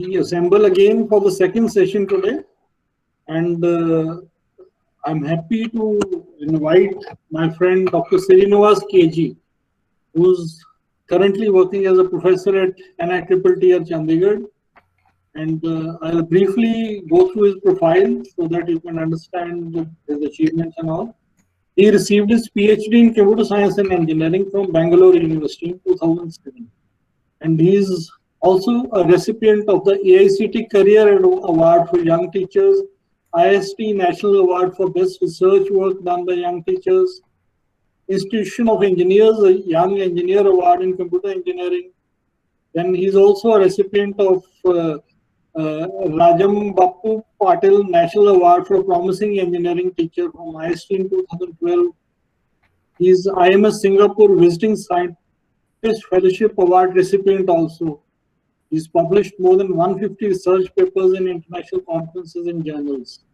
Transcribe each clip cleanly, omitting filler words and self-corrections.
We assemble again for the second session today, and I'm happy to invite my friend Dr. Srinivas KG, who's currently working as a professor at NITTT at Chandigarh. And I'll briefly go through his profile so that you can understand his achievements and all. He received his PhD in Computer Science and Engineering from Bangalore University in 2007. And he is also a recipient of the AICT Career Award for Young Teachers, IST National Award for Best Research Work done by Young Teachers, Institution of Engineers, a Young Engineer Award in Computer Engineering. Then he's also a recipient of Rajam Bappu Patil National Award for Promising Engineering Teacher from IST in 2012. He's IMS Singapore Visiting Scientist Fellowship Award recipient also. He's published more than 150 research papers in international conferences and journals.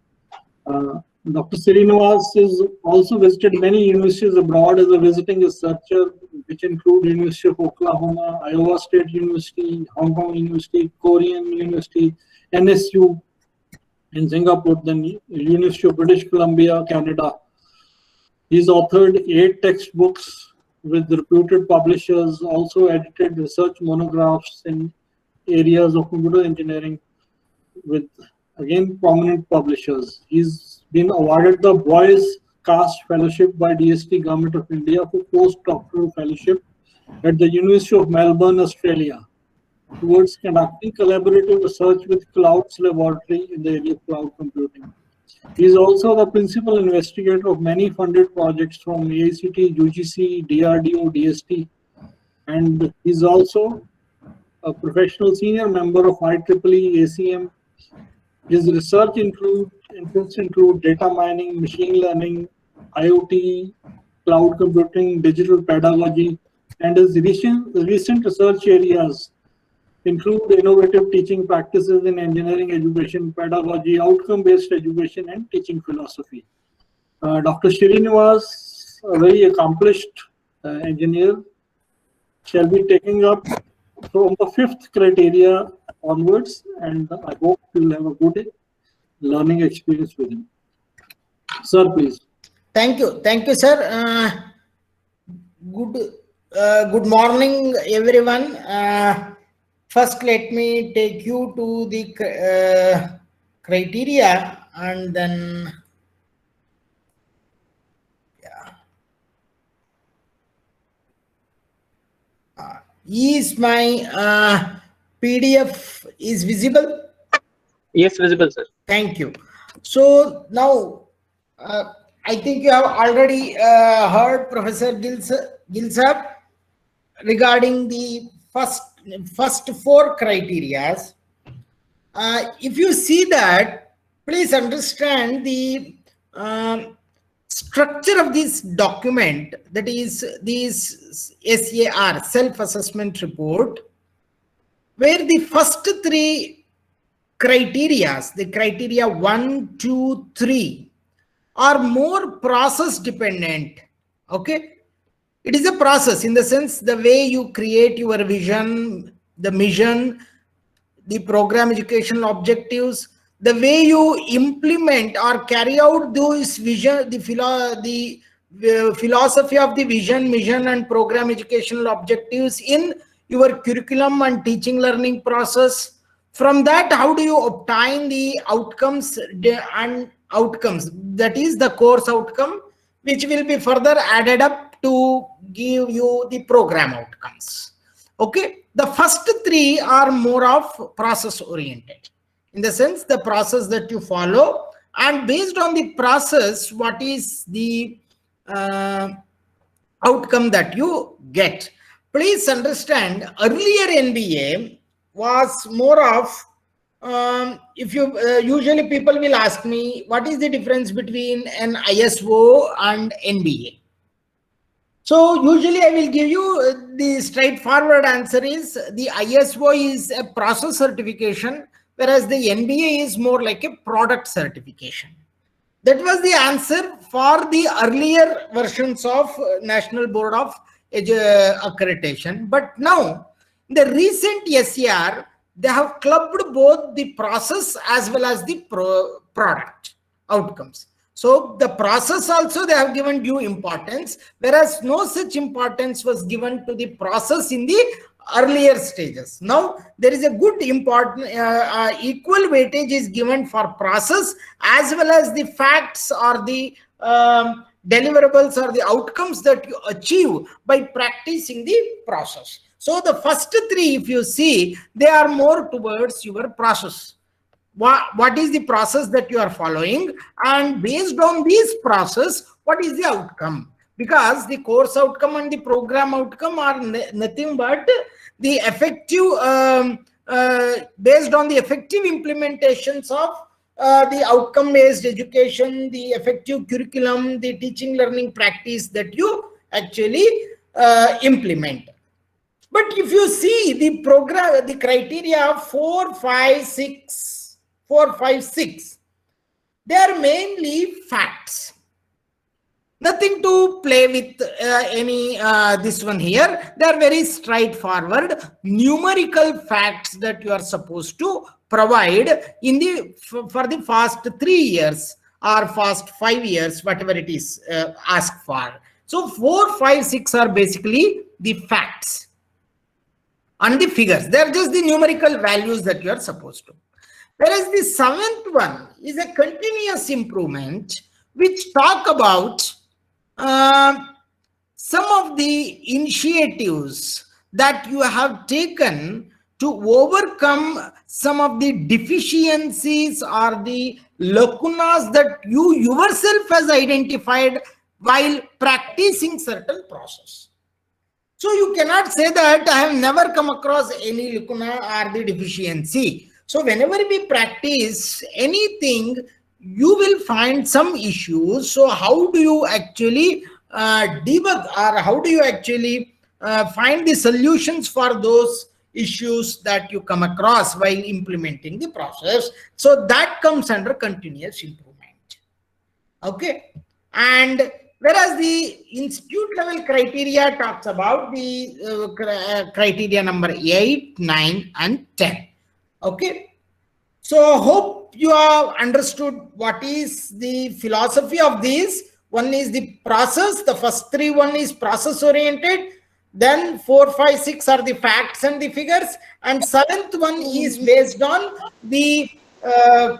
Dr. Srinivas has also visited many universities abroad as a visiting researcher, which include University of Oklahoma, Iowa State University, Hong Kong University, Korean University, NSU in Singapore, then University of British Columbia, Canada. He's authored 8 textbooks with reputed publishers, also edited research monographs in areas of computer engineering with, again, prominent publishers. He's been awarded the Boyce Cast Fellowship by DST Government of India for postdoctoral fellowship at the University of Melbourne, Australia, towards conducting collaborative research with Clouds Laboratory in the area of cloud computing. He is also the principal investigator of many funded projects from AICT, UGC, DRDO, DST, and he's also a professional senior member of IEEE ACM. His research interests include data mining, machine learning, IoT, cloud computing, digital pedagogy, and his recent research areas include innovative teaching practices in engineering education, pedagogy, outcome-based education, and teaching philosophy. Dr. Srinivas, a very accomplished engineer, shall be taking up from the 5th criteria onwards, and I hope you'll have a good learning experience with him. Sir, please. Thank you, sir. Good morning, everyone. First, let me take you to the criteria, and then is my PDF is visible? Yes, visible, sir. Thank you. So now, I think you have already heard Professor Gilsab regarding the first 4 criteria. If you see that, please understand the structure of this document, that is this SAR, self-assessment report, where the first 3 criteria, the criteria 1, 2, 3, are more process dependent. Okay, it is a process in the sense the way you create your vision, the mission, the program educational objectives, the way you implement or carry out those vision, the philosophy of the vision, mission, and program educational objectives in your curriculum and teaching learning process. From that, how do you obtain the outcomes and outcomes, that is the course outcome, which will be further added up to give you the program outcomes. Okay, the first 3 are more of process oriented, in the sense the process that you follow, and based on the process, what is the outcome that you get. Please understand, earlier NBA was more of, if you usually people will ask me, what is the difference between an ISO and NBA? So usually I will give you the straightforward answer is the ISO is a process certification, whereas the NBA is more like a product certification. That was the answer for the earlier versions of National Board of Accreditation. But now, the recent SCR, they have clubbed both the process as well as the product outcomes. So the process also they have given due importance, whereas no such importance was given to the process in the earlier stages. Now there is a good important equal weightage is given for process as well as the facts or the deliverables or the outcomes that you achieve by practicing the process. So the first three, if you see, they are more towards your process. What is the process that you are following, and based on this process, what is the outcome? Because the course outcome and the program outcome are nothing but the effective, based on the effective implementations of the outcome-based education, the effective curriculum, the teaching learning practice that you actually implement. But if you see the program, the criteria 4, 5, 6, they are mainly facts. Nothing to play with any this one here. They are very straightforward numerical facts that you are supposed to provide in the for the past 3 years or past 5 years, whatever it is asked for. So 4, 5, 6 are basically the facts and the figures. They are just the numerical values that you are supposed to. Whereas the 7th one is a continuous improvement, which talk about some of the initiatives that you have taken to overcome some of the deficiencies or the lacunas that you yourself has identified while practicing certain process. So you cannot say that I have never come across any lacuna or the deficiency. So whenever we practice anything, you will find some issues. So how do you actually debug, or how do you actually find the solutions for those issues that you come across while implementing the process? So that comes under continuous improvement. Okay. And whereas the institute level criteria talks about the criteria number 8, 9, and 10. Okay. So hope you have understood what is the philosophy of these. One is the process. The first 3 one is process oriented. Then 4, 5, 6 are the facts and the figures. And 7th one is based on the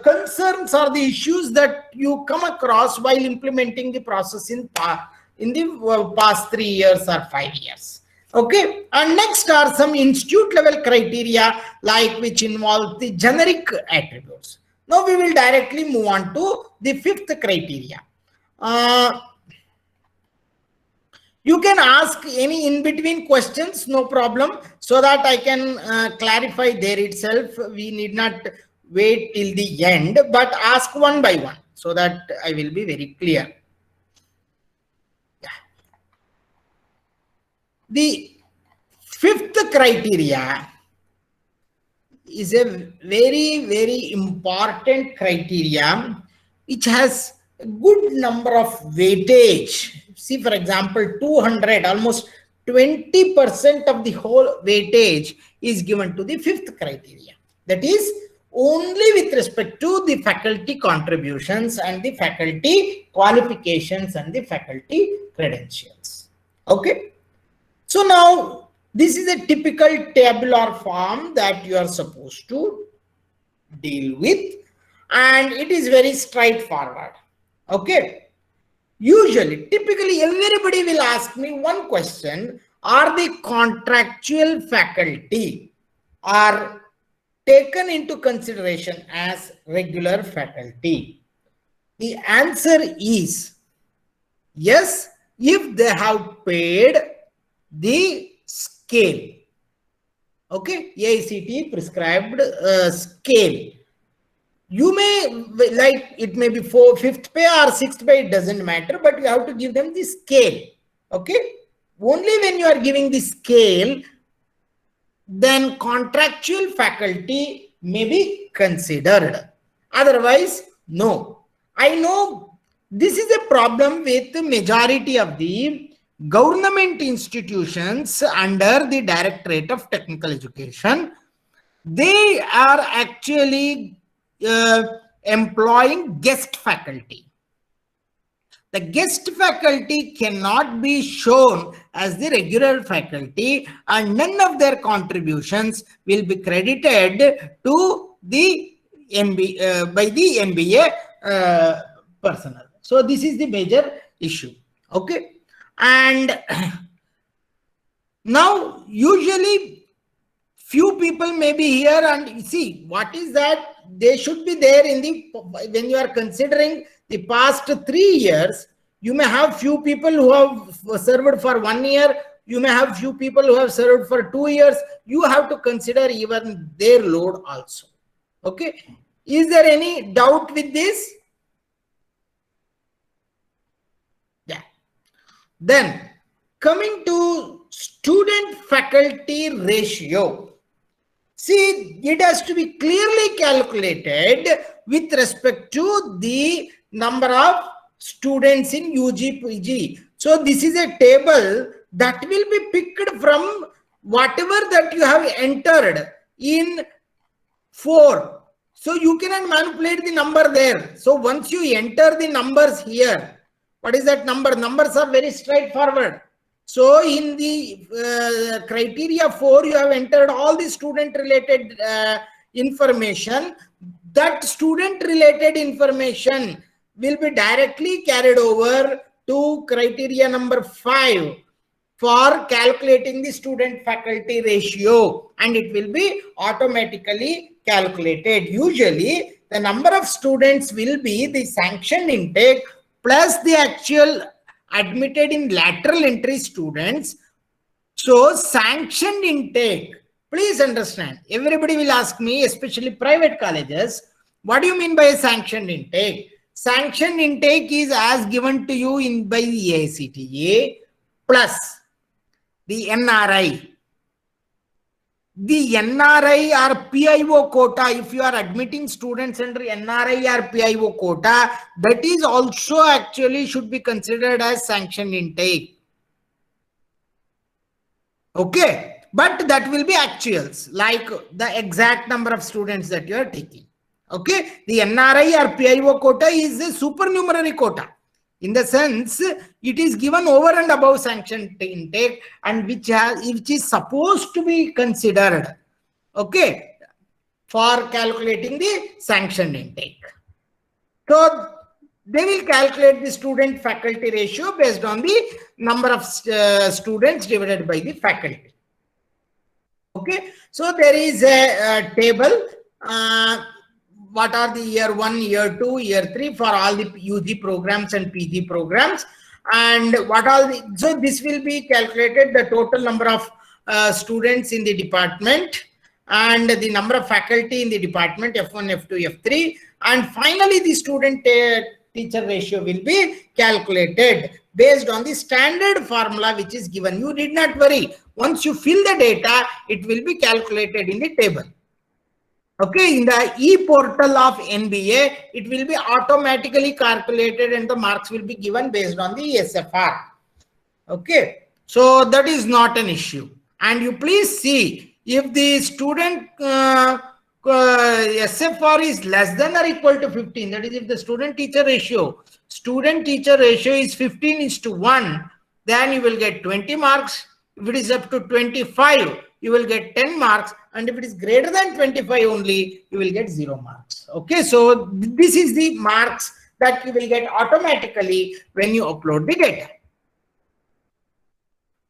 concerns or the issues that you come across while implementing the process in the past 3 years or 5 years. Okay, and next are some institute level criteria, like which involve the generic attributes. Now we will directly move on to the 5th criteria. You can ask any in between questions, no problem, so that I can clarify there itself. We need not wait till the end, but ask one by one so that I will be very clear. The 5th criteria is a very, very important criteria which has a good number of weightage. See, for example, 200, almost 20% of the whole weightage is given to the 5th criteria. That is only with respect to the faculty contributions and the faculty qualifications and the faculty credentials. Okay. So now this is a typical tabular form that you are supposed to deal with, and it is very straightforward. Okay. Usually, typically everybody will ask me one question: are the contractual faculty are taken into consideration as regular faculty? The answer is yes, if they have paid the scale. Okay, AICTE prescribed scale. You may, like, it may be 5th pay or 6th pay, it doesn't matter, but you have to give them the scale. Okay, only when you are giving the scale, then contractual faculty may be considered. Otherwise, no. I know this is a problem with the majority of the government institutions under the Directorate of Technical Education. they are actually employing guest faculty. The guest faculty cannot be shown as the regular faculty, and none of their contributions will be credited to the by the NBA personnel. So this is the major issue. Okay, and now usually few people may be here, and see what is that they should be there in the, when you are considering the past 3 years, you may have few people who have served for 1 year, you may have few people who have served for 2 years. You have to consider even their load also. Okay, is there any doubt with this? Yeah. Then coming to student faculty ratio, see, it has to be clearly calculated with respect to the number of students in UG PG. So this is a table that will be picked from whatever that you have entered in 4. So you cannot manipulate the number there. So once you enter the numbers here, what is that number? Numbers are very straightforward. So in the criteria 4, you have entered all the student related information. That student related information will be directly carried over to criteria number 5 for calculating the student faculty ratio, and it will be automatically calculated. Usually the number of students will be the sanctioned intake plus the actual admitted in lateral entry students. So sanctioned intake, please understand, everybody will ask me, especially private colleges, what do you mean by a sanctioned intake? Sanctioned intake is as given to you in by the AICTE plus the NRI. The NRI or PIO quota, if you are admitting students under NRI or PIO quota, that is also actually should be considered as sanctioned intake. Okay, but that will be actuals, like the exact number of students that you are taking. Okay, the NRI or PIO quota is a supernumerary quota. In the sense, it is given over and above sanctioned intake, and which is supposed to be considered, okay, for calculating the sanctioned intake. So they will calculate the student faculty ratio based on the number of students divided by the faculty. Okay, so there is a table. What are the year 1, year 2, year 3 for all the UG programs and PG programs, and what all the, so this will be calculated the total number of students in the department and the number of faculty in the department, F1, F2, F3, and finally the student teacher ratio will be calculated based on the standard formula which is given. You did not worry, once you fill the data, it will be calculated in the table. Okay, in the e-portal of NBA, it will be automatically calculated and the marks will be given based on the SFR. Okay, so that is not an issue. And you please see, if the student SFR is less than or equal to 15, that is if the student teacher ratio is 15:1, then you will get 20 marks. If it is up to 25, you will get 10 marks. And if it is greater than 25 only, you will get 0 marks. Okay, so this is the marks that you will get automatically when you upload the data.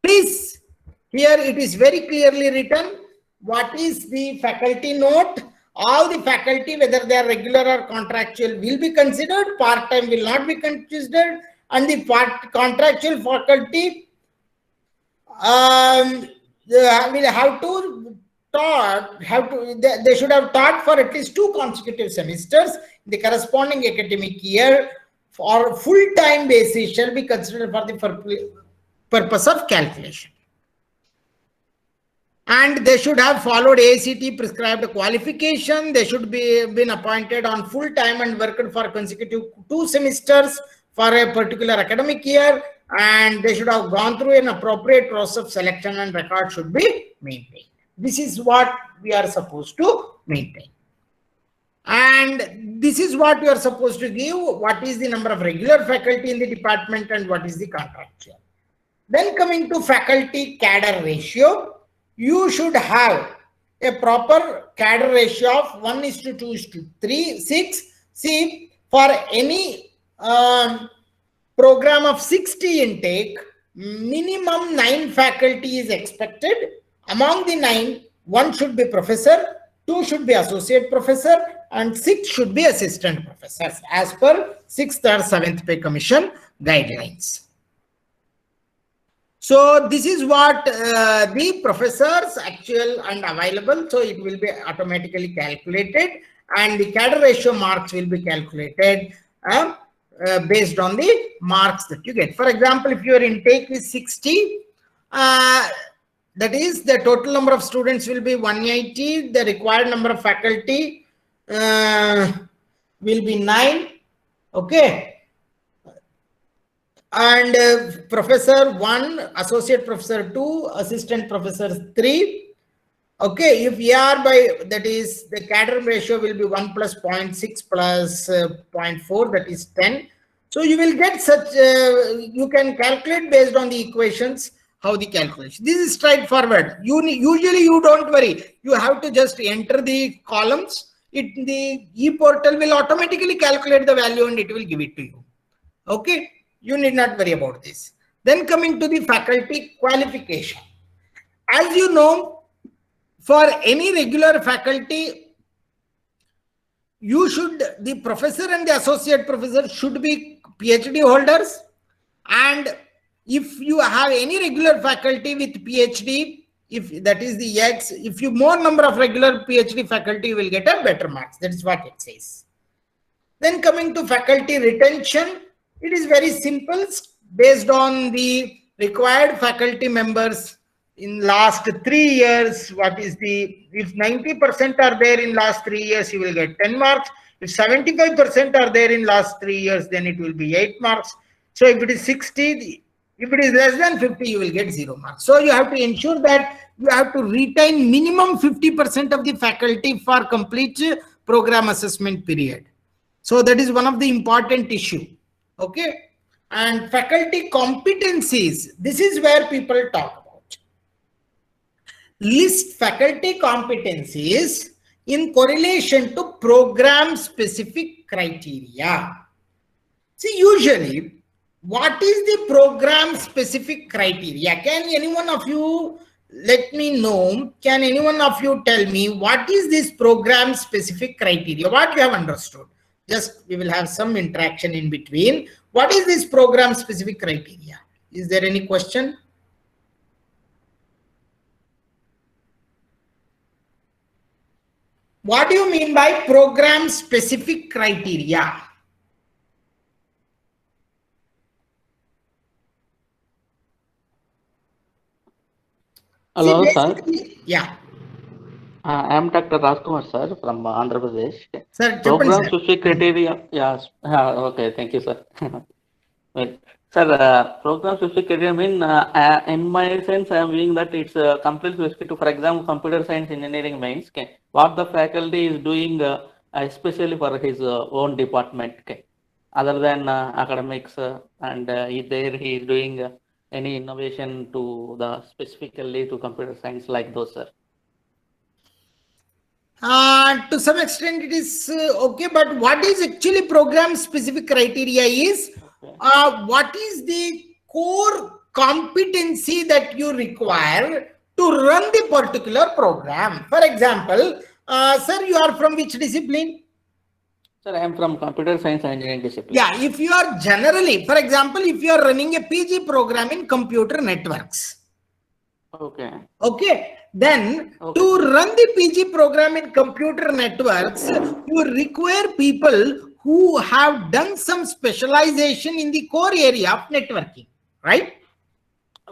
Please, here it is very clearly written what is the faculty note. All the faculty, whether they are regular or contractual, will be considered. Part-time will not be considered. And the contractual faculty will have to they should have taught for at least 2 consecutive semesters in the corresponding academic year for full-time basis shall be considered for the purpose of calculation. And they should have followed AICTE prescribed qualification. They should be been appointed on full-time and worked for consecutive 2 semesters for a particular academic year, and they should have gone through an appropriate process of selection, and record should be maintained. This is what we are supposed to maintain. And this is what you are supposed to give. What is the number of regular faculty in the department and what is the contractual. Then coming to faculty cadre ratio, you should have a proper cadre ratio of 1:2:3, 6. See, for any program of 60 intake, minimum 9 faculty is expected. Among the 9, 1 should be professor, 2 should be associate professor, and 6 should be assistant professors as per 6th or 7th pay commission guidelines. So this is what the professors actual and available. So it will be automatically calculated, and the cadre ratio marks will be calculated based on the marks that you get. For example, if your intake is 60, that is the total number of students will be 180. The required number of faculty will be 9. Okay. And professor 1, associate professor 2, assistant professor 3. Okay, if AR by, that is the cadre ratio will be 1 plus 0.6 plus 0.4, that is 10. So you will get such, you can calculate based on the equations how the calculation. This is straightforward. Usually you don't worry. You have to just enter the columns. The e-portal will automatically calculate the value and it will give it to you. Okay. You need not worry about this. Then coming to the faculty qualification. As you know, for any regular faculty, the professor and the associate professor should be PhD holders. And if you have any regular faculty with PhD, if that is the X, if you more number of regular PhD faculty, you will get a better marks. That is what it says. Then coming to faculty retention, it is very simple. Based on the required faculty members in last 3 years, what is the, if 90% are there in last 3 years, you will get 10 marks. If 75% are there in last 3 years, then it will be 8 marks. So if it is 60, if it is less than 50, you will get 0 marks. So you have to ensure that you have to retain minimum 50% of the faculty for complete program assessment period. So that is one of the important issue. Okay. And faculty competencies, this is where people talk about. List faculty competencies in correlation to program specific criteria. See, usually, what is the program specific criteria? Can any one of you let me know? Can any one of you tell me what is this program specific criteria? What you have understood? Just we will have some interaction in between. What is this program specific criteria? Is there any question? What do you mean by program specific criteria? Hello, See, sir. Yeah. I am Dr. Rajkumar, sir, from Andhra Pradesh. Sir, Program specific criteria. Yes. Okay. Thank you, sir. Well, sir, program specific criteria mean, in my sense, I am viewing that it's completely specific to, for example, computer science engineering means, okay, what the faculty is doing, especially for his own department, okay, other than academics, and either he is doing any innovation to the specifically to computer science like those, sir. To some extent it is okay, but what is actually program specific criteria is what is the core competency that you require to run the particular program. For example, sir, you are from which discipline? Sir, I am from computer science and engineering discipline. Yeah, if you are generally, for example, if you are running a PG program in computer networks. Okay. Okay. Then to run the PG program in computer networks, you require people who have done some specialization in the core area of networking, right?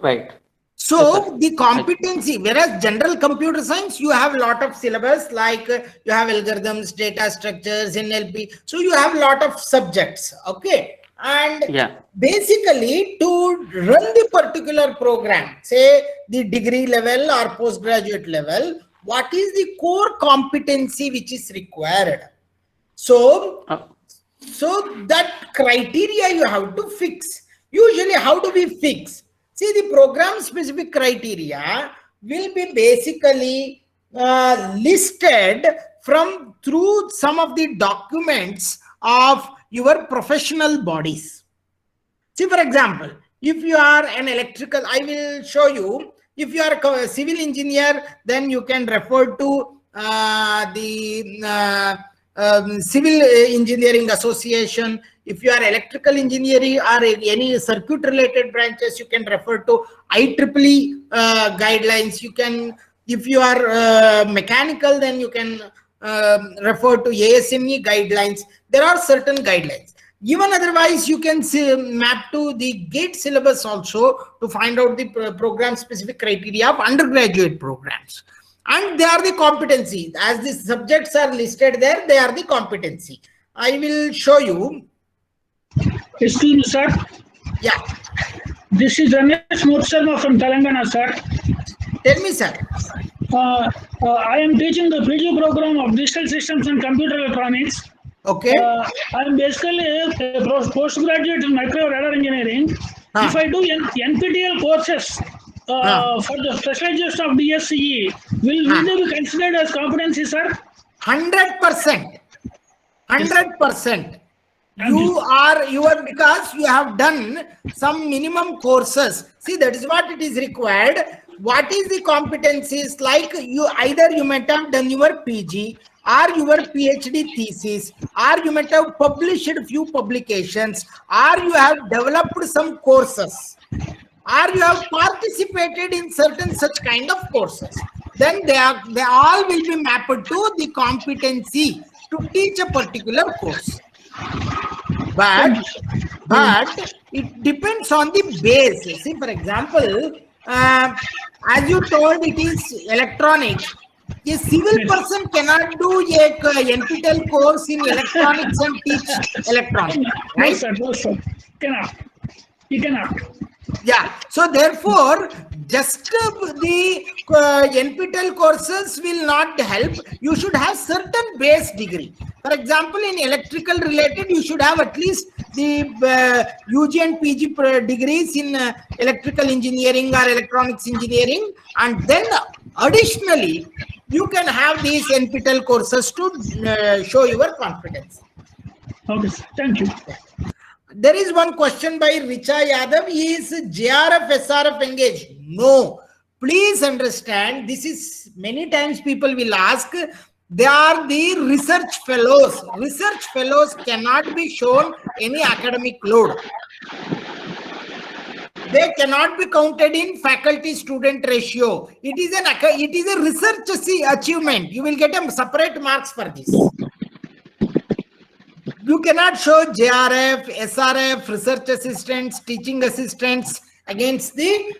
Right. So yes, the competency, whereas general computer science, you have a lot of syllabus, like you have algorithms, data structures, NLP. So you have a lot of subjects. Okay. And Yeah. basically to run the particular program, say the degree level or postgraduate level, what is the core competency which is required? So that criteria you have to fix. Usually, how do we fix? See, the program specific criteria will be basically listed through some of the documents of your professional bodies. See, for example, if you are an electrical, I will show you. If you are a civil engineer, then you can refer to the Civil Engineering Association. If you are electrical engineering or any circuit related branches, you can refer to IEEE guidelines. You can, if you are mechanical, then you can refer to ASME guidelines. There are certain guidelines. Even otherwise, you can map to the GATE syllabus also to find out the program specific criteria of undergraduate programs. And they are the competency. As the subjects are listed there, they are the competency. I will show you. Excuse me, sir. Yeah. This is Ramesh Mursalma from Telangana, sir. Tell me, sir. I am teaching the PG program of Digital Systems and Computer Electronics. Okay. I am basically a postgraduate in micro radar engineering. If I do NPTEL courses for the specialization of DSCE, will they be considered as competency, sir? 100%. 100%. You are because you have done some minimum courses. See, that is what it is required. What is the competencies? Like you might have done your PG or your PhD thesis, or you might have published few publications, or you have developed some courses, or you have participated in certain such kind of courses. Then they all will be mapped to the competency to teach a particular course. But it depends on the base. See, for example, as you told, it is electronics. A civil person cannot do a NPTEL course in electronics and teach electronics, right? No, sir. He cannot. Yeah. So therefore, just the NPTEL courses will not help. You should have certain base degree. For example, in electrical related, you should have at least the UG and PG degrees in electrical engineering or electronics engineering, and then additionally, you can have these NPTEL courses to show your confidence. Okay, thank you. There is one question by Richa Yadav. Is JRF, SRF engaged? No. Please understand, this is many times people will ask, they are the research fellows. Research fellows cannot be shown any academic load. They cannot be counted in faculty-student ratio. It is a research achievement. You will get a separate marks for this. You cannot show JRF, SRF, research assistants, teaching assistants against the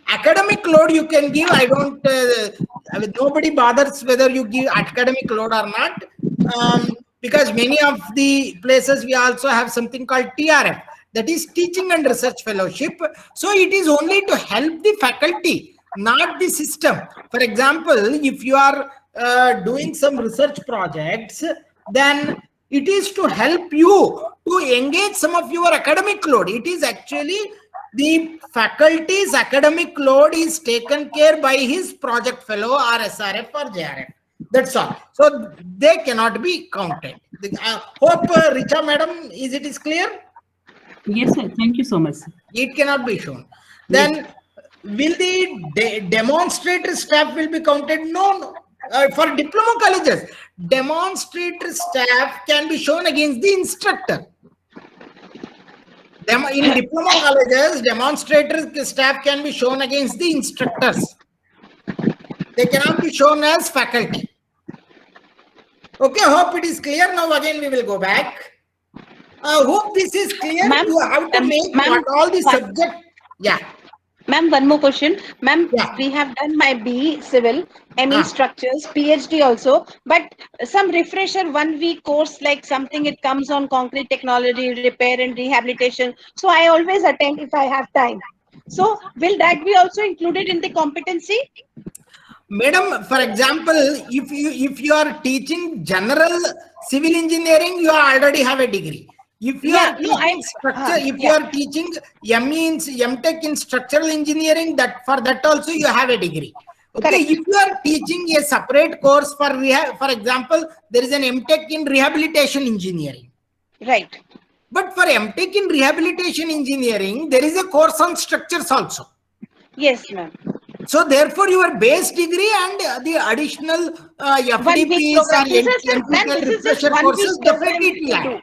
academic load you can give. I don't, nobody bothers whether you give academic load or not, because many of the places we also have something called TRF, that is teaching and research fellowship. So it is only to help the faculty, not the system. For example, if you are doing some research projects, then it is to help you to engage some of your academic load. It is actually the faculty's academic load is taken care by his project fellow or SRF or JRF. That's all. So they cannot be counted. Hope Richa madam, it is clear? Yes, sir. Thank you so much. It cannot be shown. Then will the demonstrator staff will be counted? No. For diploma colleges, demonstrator staff can be shown against the instructor. In diploma colleges, demonstrator staff can be shown against the instructors. They cannot be shown as faculty. Okay, hope it is clear. Now again we will go back. Hope this is clear. You have to make what all the subject. Yeah. Ma'am, one more question. Ma'am, Yeah. we have done my BE Civil, ME Ah. Structures, PhD also, but some refresher 1 week course, like something it comes on concrete technology, repair and rehabilitation. So I always attend if I have time. So will that be also included in the competency? Madam, for example, if you are teaching general civil engineering, you already have a degree. If you Yeah, are no, teaching structure, if you yeah. are teaching MTech in structural engineering, that for that also you have a degree. Okay, Correct. if you are teaching a separate course for example, there is an MTech in rehabilitation engineering. Right. But for MTech in rehabilitation engineering, there is a course on structures also. Yes, ma'am. So therefore, your base degree and the additional 1 week FDPs program. or This is just, ma'am, NPTEL this is just refresher 1 week courses, program definitely it will we add. do.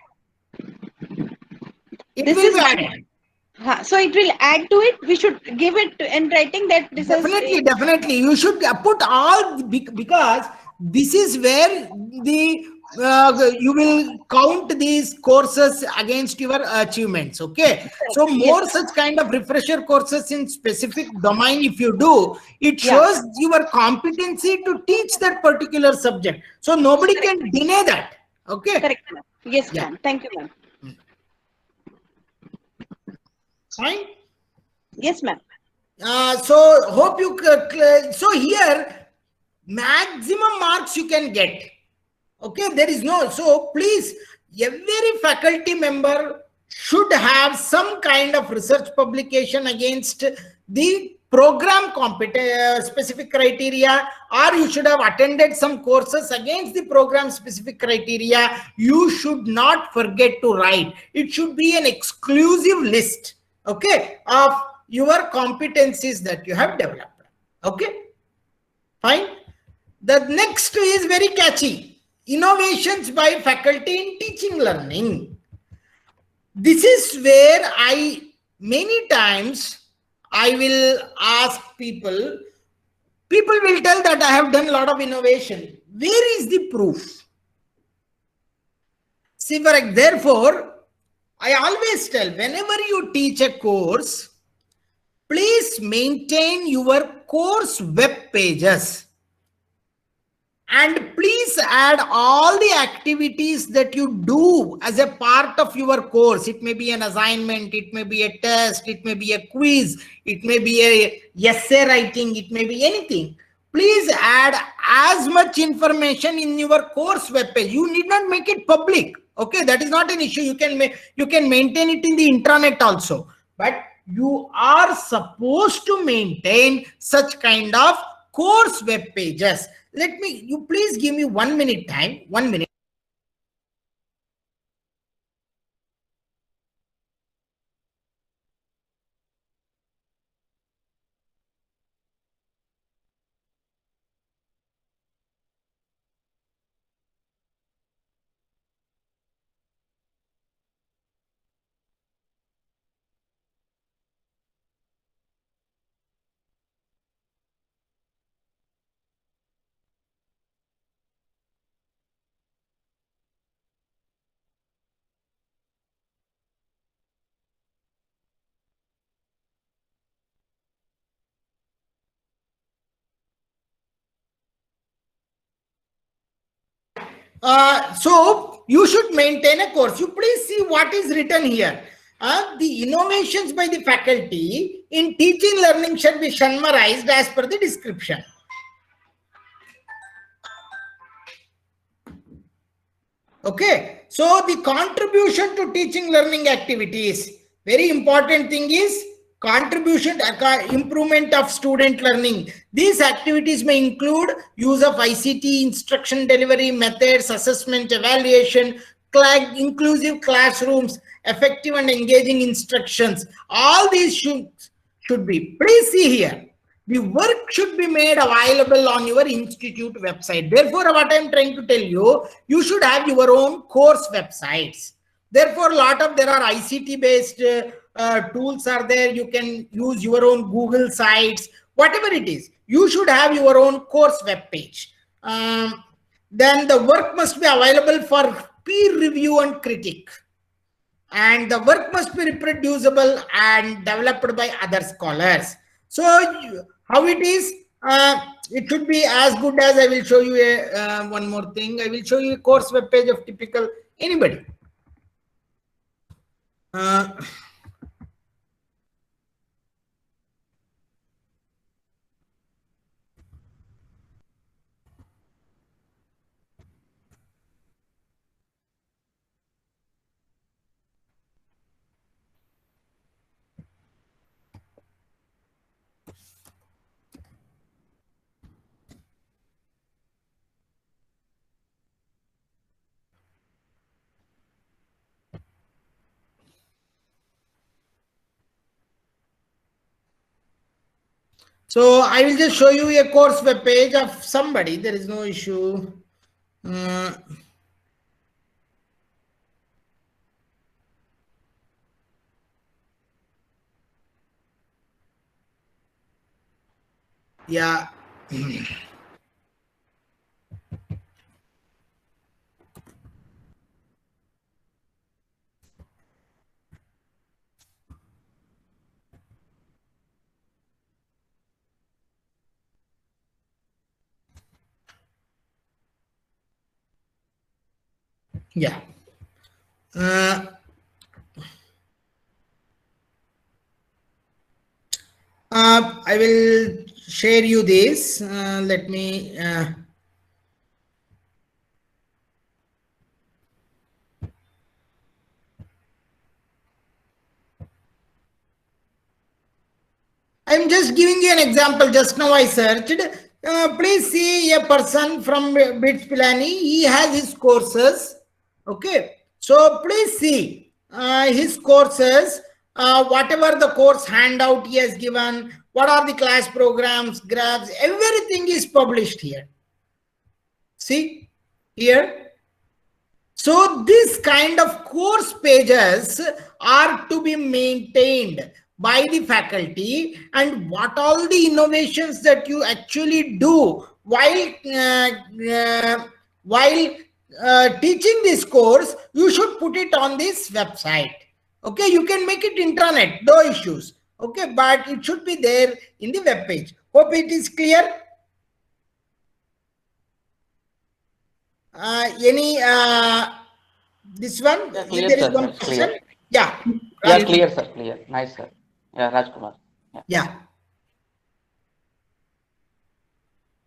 It This will is be one. added. So it will add to it. We should give it in writing that this Definitely, is. definitely. You should put all, because this is where the you will count these courses against your achievements. Okay, so more Yes. such kind of refresher courses in specific domain, if you do, it Yeah. shows your competency to teach that particular subject. So nobody can deny that. Okay. Correct, ma'am. Yes, Yeah. ma'am. Thank you, ma'am. Fine. Yes, ma'am. So hope you so here maximum marks you can get. Okay, there is no, so please, every faculty member should have some kind of research publication against the program specific criteria, or you should have attended some courses against the program specific criteria. You should not forget to write. It should be an exclusive list, okay, of your competencies that you have developed. Okay, fine. The next is very catchy. Innovations by faculty in teaching learning. This is where many times I will ask people will tell that I have done a lot of innovation. Where is the proof? See, therefore, I always tell, whenever you teach a course, please maintain your course web pages. And please add all the activities that you do as a part of your course. It may be an assignment, it may be a test, it may be a quiz, it may be a essay writing, it may be anything. Please add as much information in your course webpage. You need not make it public. Okay, that is not an issue. You can maintain it in the intranet also. But you are supposed to maintain such kind of course web pages. You please give me 1 minute time. 1 minute. So you should maintain a course. You please see what is written here. The innovations by the faculty in teaching learning should be summarized as per the description. Okay, so the contribution to teaching learning activities, very important thing is contribution, improvement of student learning. These activities may include use of ICT, instruction delivery methods, assessment, evaluation, inclusive classrooms, effective and engaging instructions. All these should be. Please see here. The work should be made available on your institute website. Therefore, what I'm trying to tell you, you should have your own course websites. Therefore, there are ICT based tools are there. You can use your own Google sites, whatever it is. You should have your own course web page. Then the work must be available for peer review and critique. And the work must be reproducible and developed by other scholars. So how it is, it should be as good as, I will show you one more thing. I will show you a course web page of typical anybody. So I will just show you a course web page of somebody. There is no issue. Yeah. Yeah. I will share you this. Let me. I'm just giving you an example. Just now I searched. Please see a person from BITS Pilani. He has his courses. Okay. So please see his courses. Whatever the course handout he has given, what are the class programs, graphs, everything is published here. See here. So this kind of course pages are to be maintained by the faculty, and what all the innovations that you actually do while teaching this course, you should put it on this website. Okay, you can make it intranet, no issues. Okay, but it should be there in the web page. Hope it is clear. Any this one? Yeah, clear, there is sir. one question. Clear. Yeah. Yeah, clear, sir. Clear. Nice, sir. Yeah, Rajkumar. Yeah.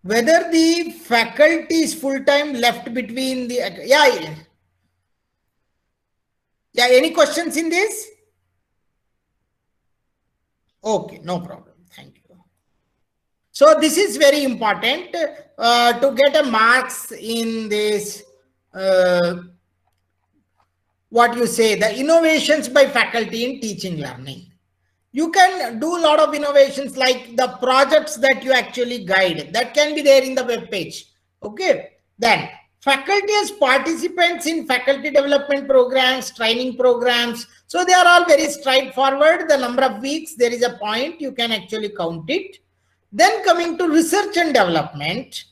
Whether the faculty is full-time left between the yeah. Any questions in this? Okay, no problem. Thank you. So this is very important to get a marks in this. What you say, the innovations by faculty in teaching learning. You can do a lot of innovations like the projects that you actually guide. That can be there in the web page. Okay. Then faculty as participants in faculty development programs, training programs. So they are all very straightforward. The number of weeks, there is a point, you can actually count it. Then coming to research and development,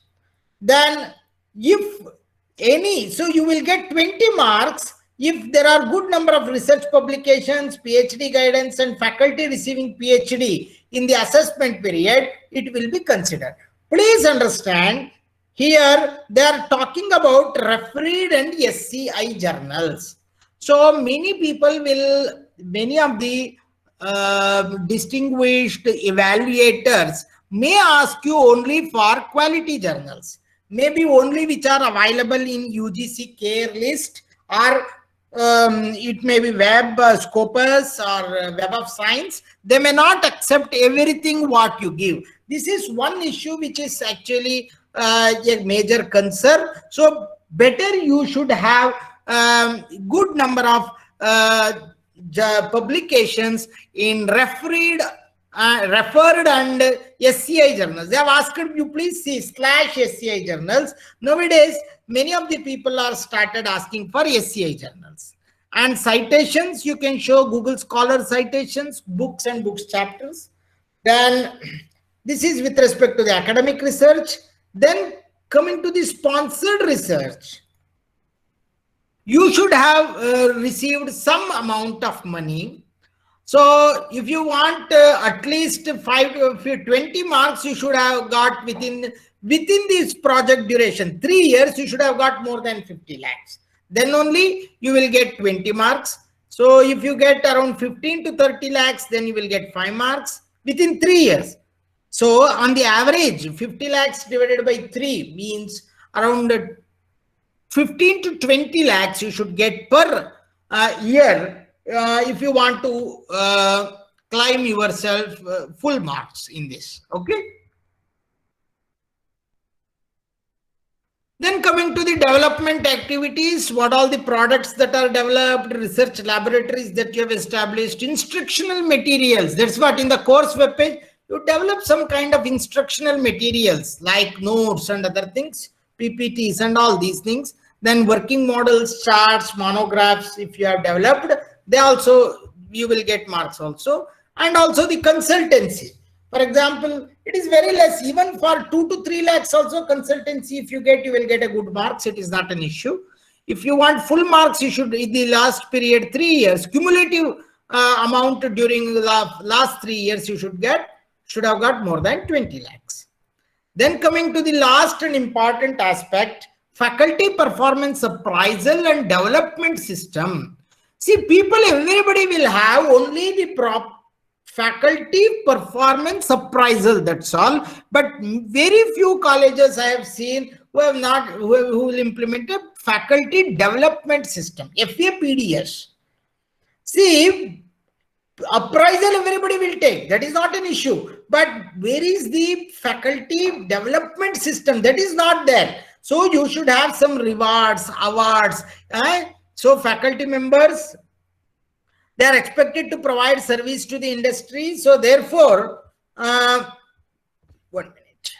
then if any, so you will get 20 marks if there are good number of research publications, PhD guidance, and faculty receiving PhD in the assessment period, it will be considered. Please understand, here they are talking about refereed and SCI journals. So many people will, many of the distinguished evaluators may ask you only for quality journals, maybe only which are available in UGC CARE list, or it may be Web Scopus or Web of Science. They may not accept everything what you give. This is one issue which is actually a major concern. So better you should have good number of publications in referred and SCI journals. They have asked you please see /SCI journals. Nowadays, many of the people are started asking for SCI journals. And citations, you can show Google Scholar citations, books and books chapters. Then this is with respect to the academic research. Then coming to the sponsored research, you should have received some amount of money So if you want at least 20 marks, you should have got within this project duration, 3 years, you should have got more than 50 lakhs. Then only you will get 20 marks. So if you get around 15 to 30 lakhs, then you will get 5 marks within 3 years. So on the average, 50 lakhs divided by 3 means around 15 to 20 lakhs you should get per year if you want to climb yourself full marks in this. Okay. Then coming to the development activities, what all the products that are developed, research laboratories that you have established, instructional materials. That's what in the course webpage, you develop some kind of instructional materials like notes and other things, PPTs and all these things. Then working models, charts, monographs, if you have developed, they also, you will get marks also. And also the consultancy. For example, it is very less, even for 2 to 3 lakhs also consultancy, if you get, you will get a good marks. It is not an issue. If you want full marks, you should, in the last period, 3 years, cumulative amount during the last 3 years, you should have got more than 20 lakhs. Then coming to the last and important aspect, faculty performance appraisal and development system. See, people, everybody will have only the faculty performance appraisal, that's all. But very few colleges I have seen who will implement a faculty development system, FAPDS. See, appraisal everybody will take, that is not an issue. But where is the faculty development system? That is not there. So you should have some rewards, awards. So faculty members, they are expected to provide service to the industry. So therefore, 1 minute.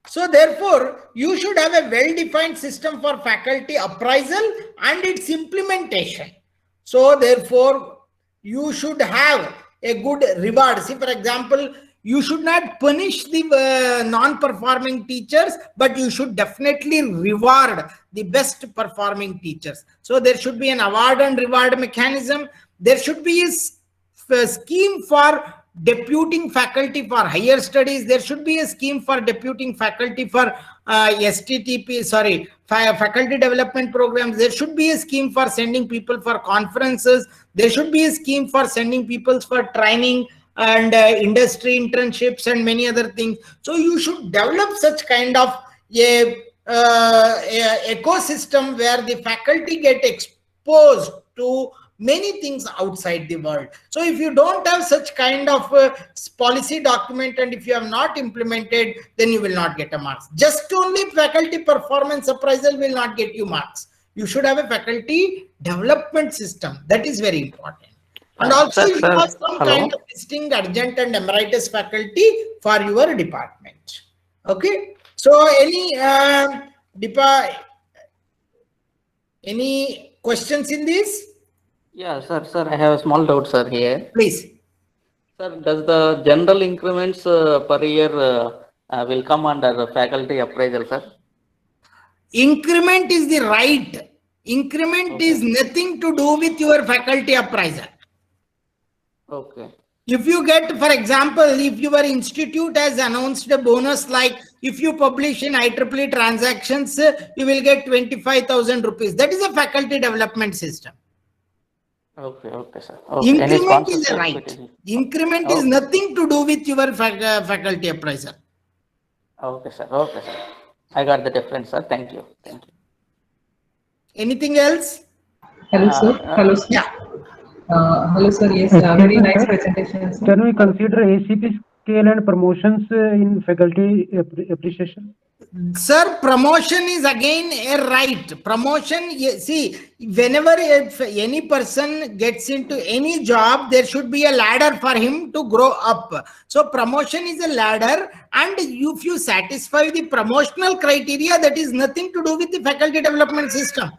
So therefore, you should have a well-defined system for faculty appraisal and its implementation. So therefore, you should have a good reward. See, for example, you should not punish the non-performing teachers, but you should definitely reward the best performing teachers. So there should be an award and reward mechanism. There should be a scheme for deputing faculty for higher studies. There should be a scheme for deputing faculty for faculty development programs. There should be a scheme for sending people for conferences. There should be a scheme for sending people for training and industry internships and many other things. So you should develop such kind of a ecosystem where the faculty get exposed to many things outside the world. So if you don't have such kind of policy document and if you have not implemented, then you will not get a marks. Just only faculty performance appraisal will not get you marks. You should have a faculty development system. That is very important. And also you have some kind of distinct adjunct and emeritus faculty for your department. Okay. So any questions in this? Yeah, sir, I have a small doubt, sir, here. Please. Sir, does the general increments per year will come under faculty appraisal, sir? Increment is the right. Increment is nothing to do with your faculty appraisal. Okay. If you get, for example, if your institute has announced a bonus, like if you publish in IEEE transactions, you will get 25,000 rupees. That is a faculty development system. Okay, sir. Okay. Increment is right. Increment is nothing to do with your faculty appraisal. Okay, sir. I got the difference, sir. Thank you. Anything else? Hello, sir. Hello, sir. Yeah. Hello, sir. Yes, very nice presentation, sir. Can we consider ACP scale and promotions in faculty appreciation? Sir, promotion is again a right. Promotion, see, whenever any person gets into any job, there should be a ladder for him to grow up. So promotion is a ladder, and if you satisfy the promotional criteria, that is nothing to do with the faculty development system.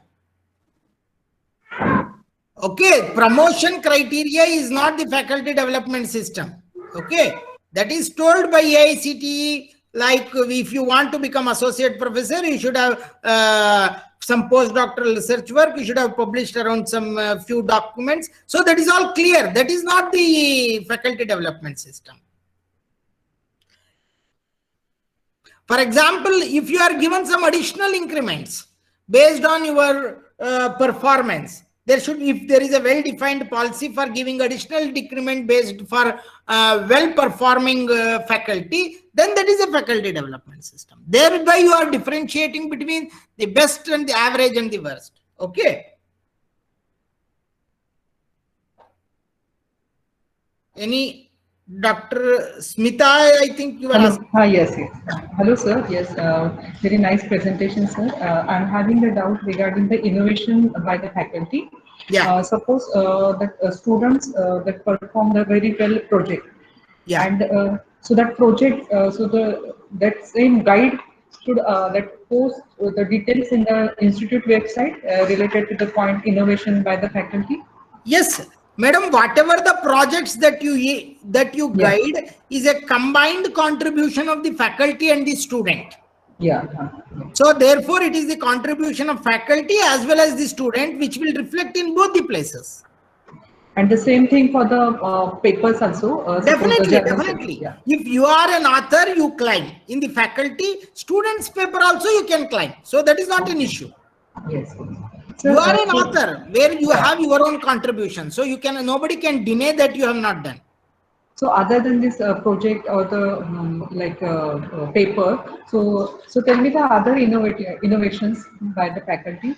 Okay, promotion criteria is not the faculty development system. Okay, that is told by AICTE. Like if you want to become associate professor, you should have some postdoctoral research work, you should have published around some few documents. So that is all clear. That is not the faculty development system. For example, if you are given some additional increments based on your performance, there should, if there is a well-defined policy for giving additional decrement based for well-performing faculty, then that is a faculty development system. Thereby you are differentiating between the best and the average and the worst. Okay. Any Dr. Smita, I think you are asking. Yes, yes. Hello, sir. Yes, very nice presentation, sir. I'm having a doubt regarding the innovation by the faculty. Yeah. Suppose that students that perform the very well project. Yeah. And so that project, that same guide should that post the details in the institute website related to the point innovation by the faculty. Yes, madam, whatever the projects that you guide is a combined contribution of the faculty and the student. Yeah. So therefore it is the contribution of faculty as well as the student which will reflect in both the places. And the same thing for the papers also. Definitely. Yeah. If you are an author, you claim. In the faculty, students' paper also you can claim. So that is not an issue. Yes. You are an author where you have your own contribution. So you can, nobody can deny that you have not done. So other than this project or the paper, so tell me the other innovations by the faculty.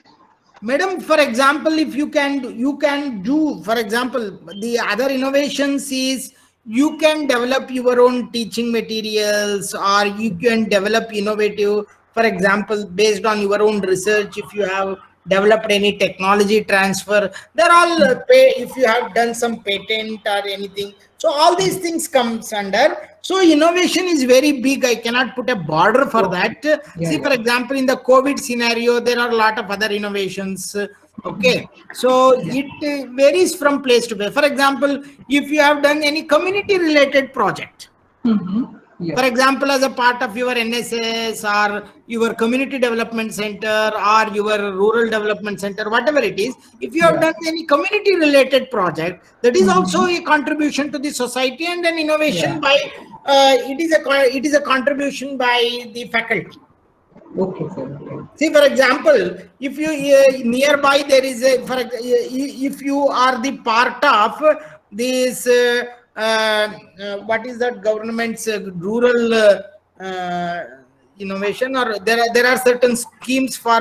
Madam, for example, if you can do, for example, the other innovations is you can develop your own teaching materials, or you can develop innovative, for example, based on your own research, if you have developed any technology transfer, they're all if you have done some patent or anything. So all these things comes under. So innovation is very big. I cannot put a border for that. See, for example, in the COVID scenario, there are a lot of other innovations. Okay. So it varies from place to place. For example, if you have done any community related project, for example, as a part of your NSS or your community development center or your rural development center, whatever it is, if you have done any community related project, that is also a contribution to the society and an innovation by, it is a contribution by the faculty. Okay, sir. See, for example, if you nearby there is a, if you are the part of this, what is that government's rural innovation, or there are certain schemes for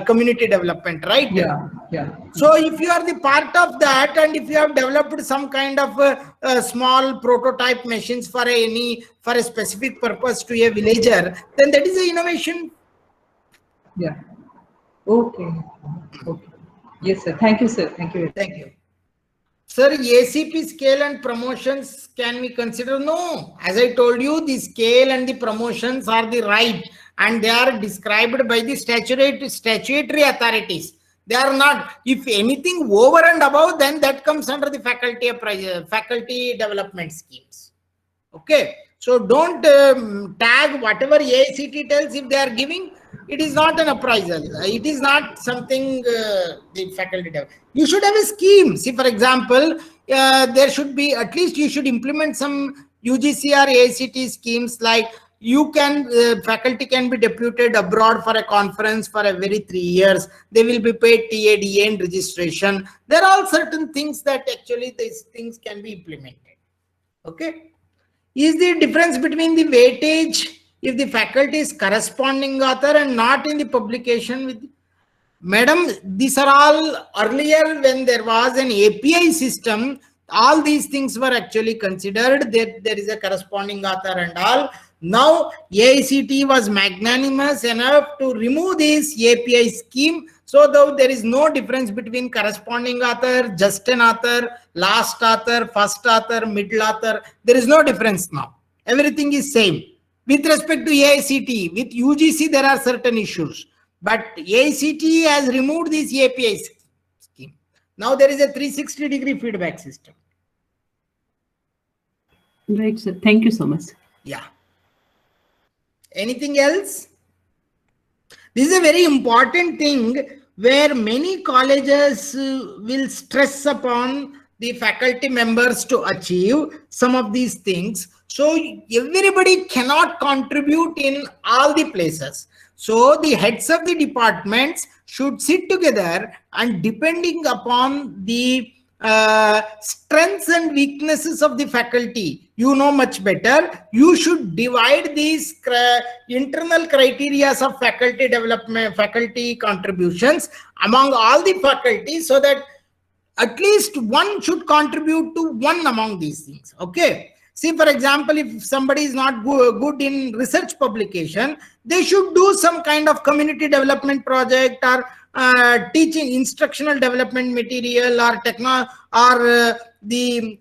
community development, right? Yeah. So if you are the part of that, and if you have developed some kind of small prototype machines for a specific purpose to a villager, then that is an innovation. Yeah. Okay. Yes, sir. Thank you, sir. Thank you. Thank you. Sir, ACP scale and promotions, can we consider? No. As I told you, the scale and the promotions are the right, and they are described by the statutory authorities. They are not, if anything over and above, then that comes under the faculty development schemes. Okay. So don't tag whatever AICT tells. If they are giving, it is not an appraisal. It is not something the faculty development. You should have a scheme. See, for example, there should be, at least you should implement some UGC or AICT schemes, like you can, faculty can be deputed abroad for a conference for every 3 years. They will be paid TADA and registration. There are all certain things that actually these things can be implemented. Okay. Is the difference between the weightage if the faculty is corresponding author and not in the publication with? Madam, these are all earlier when there was an API system, all these things were actually considered that there is a corresponding author and all. Now AICT was magnanimous enough to remove this API scheme, so though there is no difference between corresponding author, just an author, last author, first author, middle author. There is no difference now. Everything is same. With respect to AICT, with UGC there are certain issues, but AICT has removed this API scheme. Now there is a 360-degree feedback system. Right, sir. Thank you so much. Yeah. Anything else? This is a very important thing where many colleges will stress upon the faculty members to achieve some of these things. So everybody cannot contribute in all the places. So the heads of the departments should sit together, and depending upon the strengths and weaknesses of the faculty, you know much better, you should divide these internal criteria of faculty development, faculty contributions among all the faculty, so that at least one should contribute to one among these things. Okay. See, for example, if somebody is not good in research publication, they should do some kind of community development project, or teaching instructional development material, or the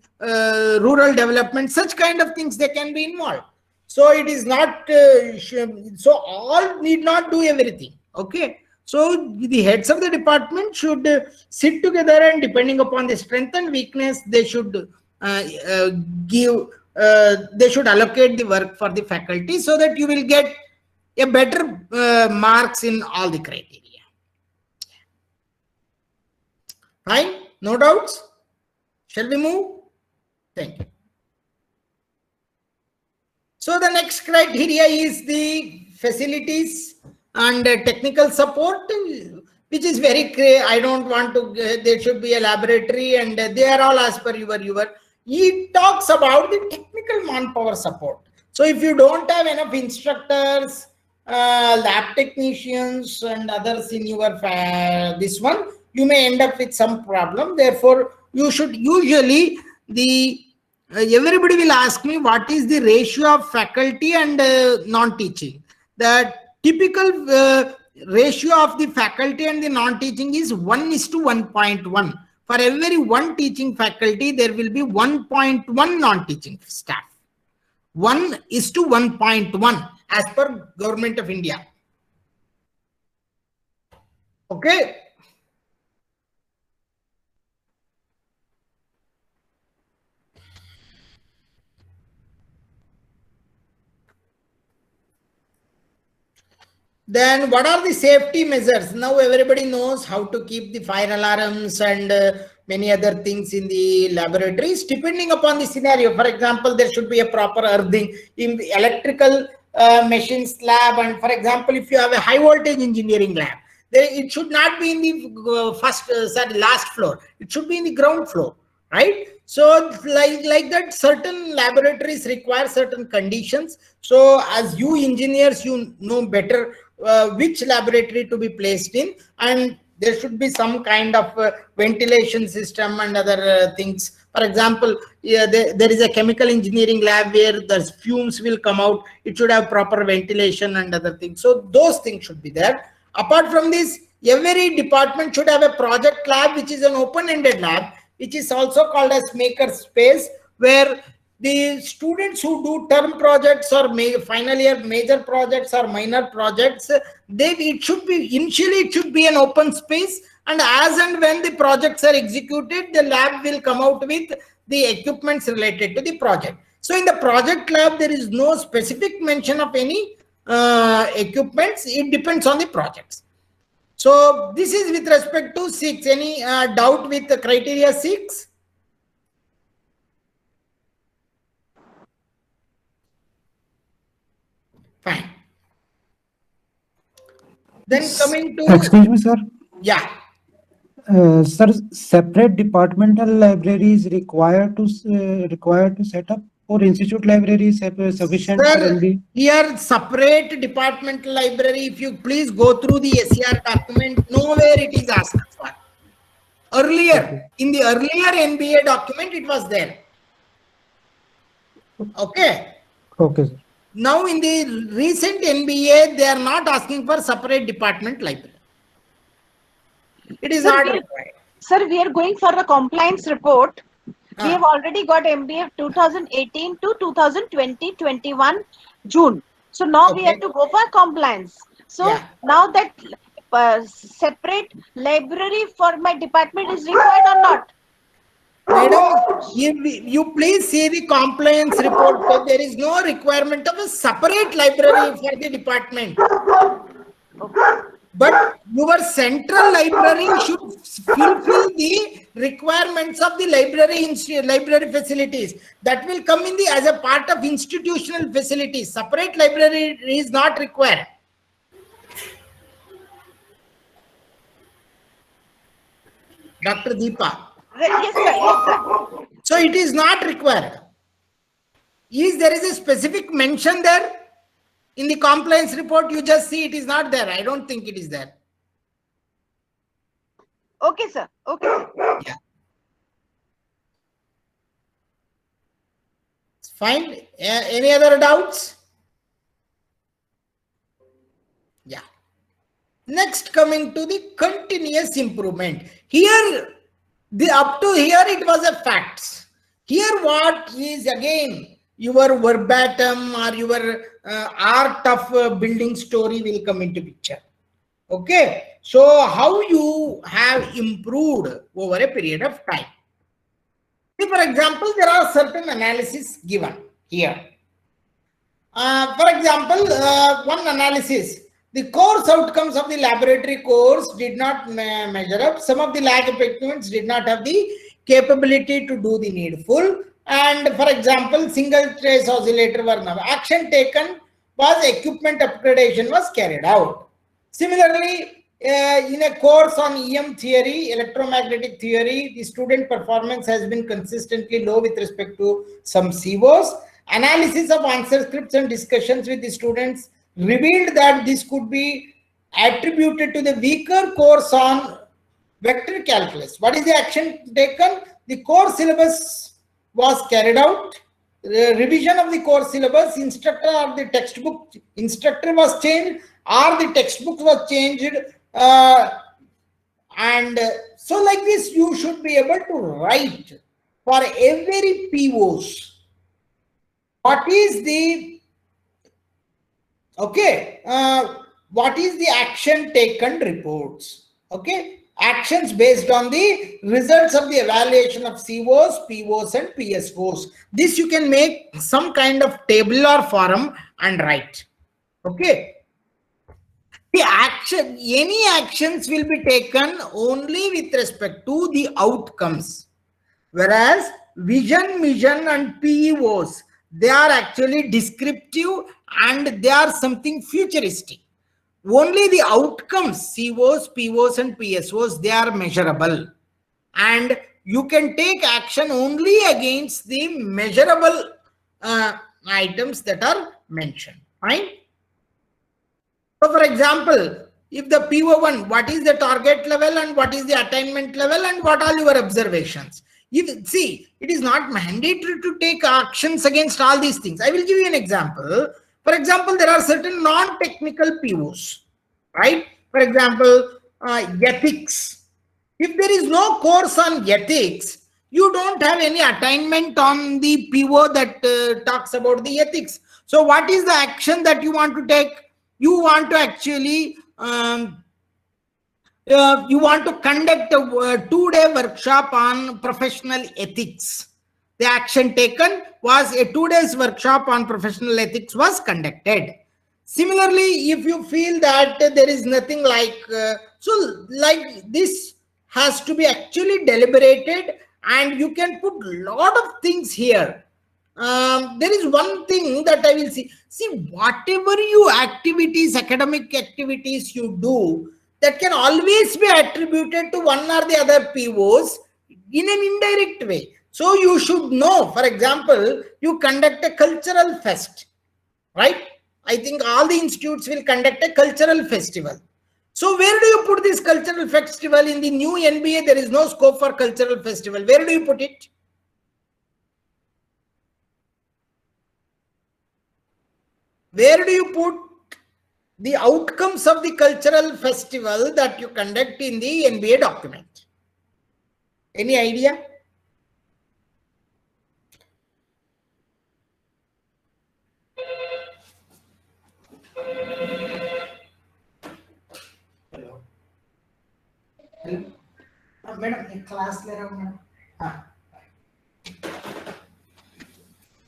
rural development, such kind of things they can be involved. So it is not, so all need not do everything. Okay. So the heads of the department should sit together, and depending upon the strength and weakness, they should they should allocate the work for the faculty, so that you will get a better marks in all the criteria. Fine, no doubts. Shall we move? Thank you. So the next criteria is the facilities and technical support, which is very clear. I don't want to, there should be a laboratory, and they are all as per your. He talks about the technical manpower support. So if you don't have enough instructors, lab technicians and others in your this one, you may end up with some problem. Therefore, you should usually, everybody will ask me what is the ratio of faculty and non-teaching. The typical ratio of the faculty and the non-teaching is 1:1.1. For every one teaching faculty, there will be 1.1 non-teaching staff. 1:1.1 as per Government of India. Okay. Then what are the safety measures? Now everybody knows how to keep the fire alarms and many other things in the laboratories, depending upon the scenario. For example, there should be a proper earthing in the electrical machines lab. And for example, if you have a high voltage engineering lab, it should not be in the last floor. It should be in the ground floor, right? So like that, certain laboratories require certain conditions. So as you engineers, you know better which laboratory to be placed in, and there should be some kind of ventilation system and other things. For example, there is a chemical engineering lab where the fumes will come out. It should have proper ventilation and other things. So those things should be there. Apart from this, every department should have a project lab, which is an open-ended lab, which is also called as maker space, where the students who do term projects or final year major projects or minor projects, it should be an open space, and as and when the projects are executed, the lab will come out with the equipments related to the project. So in the project lab, there is no specific mention of any equipments. It depends on the projects. So this is with respect to 6. Any doubt with the criteria 6? Fine. Then coming to... Excuse me, sir. Yeah. Sir, separate departmental library is required to set up, or institute library is sufficient? Sir, here separate departmental library, if you please go through the SCR document, nowhere it is asked for. Earlier, in the earlier NBA document, it was there. Okay. Okay, sir. Now in the recent NBA, they are not asking for separate department library. It is not required. Sir, we are going for the compliance report. We have already got MBA 2018 to 2020-21 June. So now we have to go for compliance. So now that separate library for my department is required or not? Madam, you please see the compliance report. There is no requirement of a separate library for the department. Okay. But your central library should fulfill the requirements of the library facilities. That will come in the as a part of institutional facilities. Separate library is not required. Dr. Deepa. Yes, sir. Yes, sir. So it is not required. There is a specific mention there in the compliance report? You just see it is not there. I don't think it is there. Okay, sir. Okay, sir. Yeah. Fine. Any other doubts? Yeah. Next, coming to the continuous improvement. Here, up to here it was a facts. Here what is again your verbatim or your art of building story will come into picture. Okay. So how you have improved over a period of time. See, for example, there are certain analysis given here. For example, one analysis. The course outcomes of the laboratory course did not measure up. Some of the lab equipments did not have the capability to do the needful. And for example, single trace oscillator were not. Action taken was equipment upgradation was carried out. Similarly, in a course on EM theory, electromagnetic theory, the student performance has been consistently low with respect to some COs. Analysis of answer scripts and discussions with the students revealed that this could be attributed to the weaker course on vector calculus. What is the action taken? The core syllabus was carried out. The revision of the core syllabus, instructor or the textbook instructor was changed, or the textbook was changed. And so like this, you should be able to write for every POs. What is the what is the action taken reports? Okay, actions based on the results of the evaluation of COs, POs, and PSOs. This you can make some kind of table or form and write. Okay. The action, any actions will be taken only with respect to the outcomes, whereas vision, mission, and PEOs, they are actually descriptive and they are something futuristic. Only the outcomes, COs, POs, and PSOs, they are measurable, and you can take action only against the measurable items that are mentioned. Fine. So, for example, if the PO1, what is the target level and what is the attainment level and what are your observations? See, it is not mandatory to take actions against all these things. I will give you an example. For example, there are certain non-technical POs, right? For example, ethics. If there is no course on ethics, you don't have any attainment on the PO that talks about the ethics. So what is the action that you want to take? You want to actually, you want to conduct a 2-day workshop on professional ethics. The action taken was a 2-day workshop on professional ethics was conducted. Similarly, if you feel that there is nothing like, so like this has to be actually deliberated, and you can put a lot of things here. There is one thing that I will see. See, whatever you activities, academic activities you do, that can always be attributed to one or the other POs in an indirect way. So you should know, for example, you conduct a cultural fest, right? I think all the institutes will conduct a cultural festival. So where do you put this cultural festival? In the new NBA, there is no scope for cultural festival. Where do you put it? Where do you put the outcomes of the cultural festival that you conduct in the NBA document? Any idea? Hello. Madam, class madam.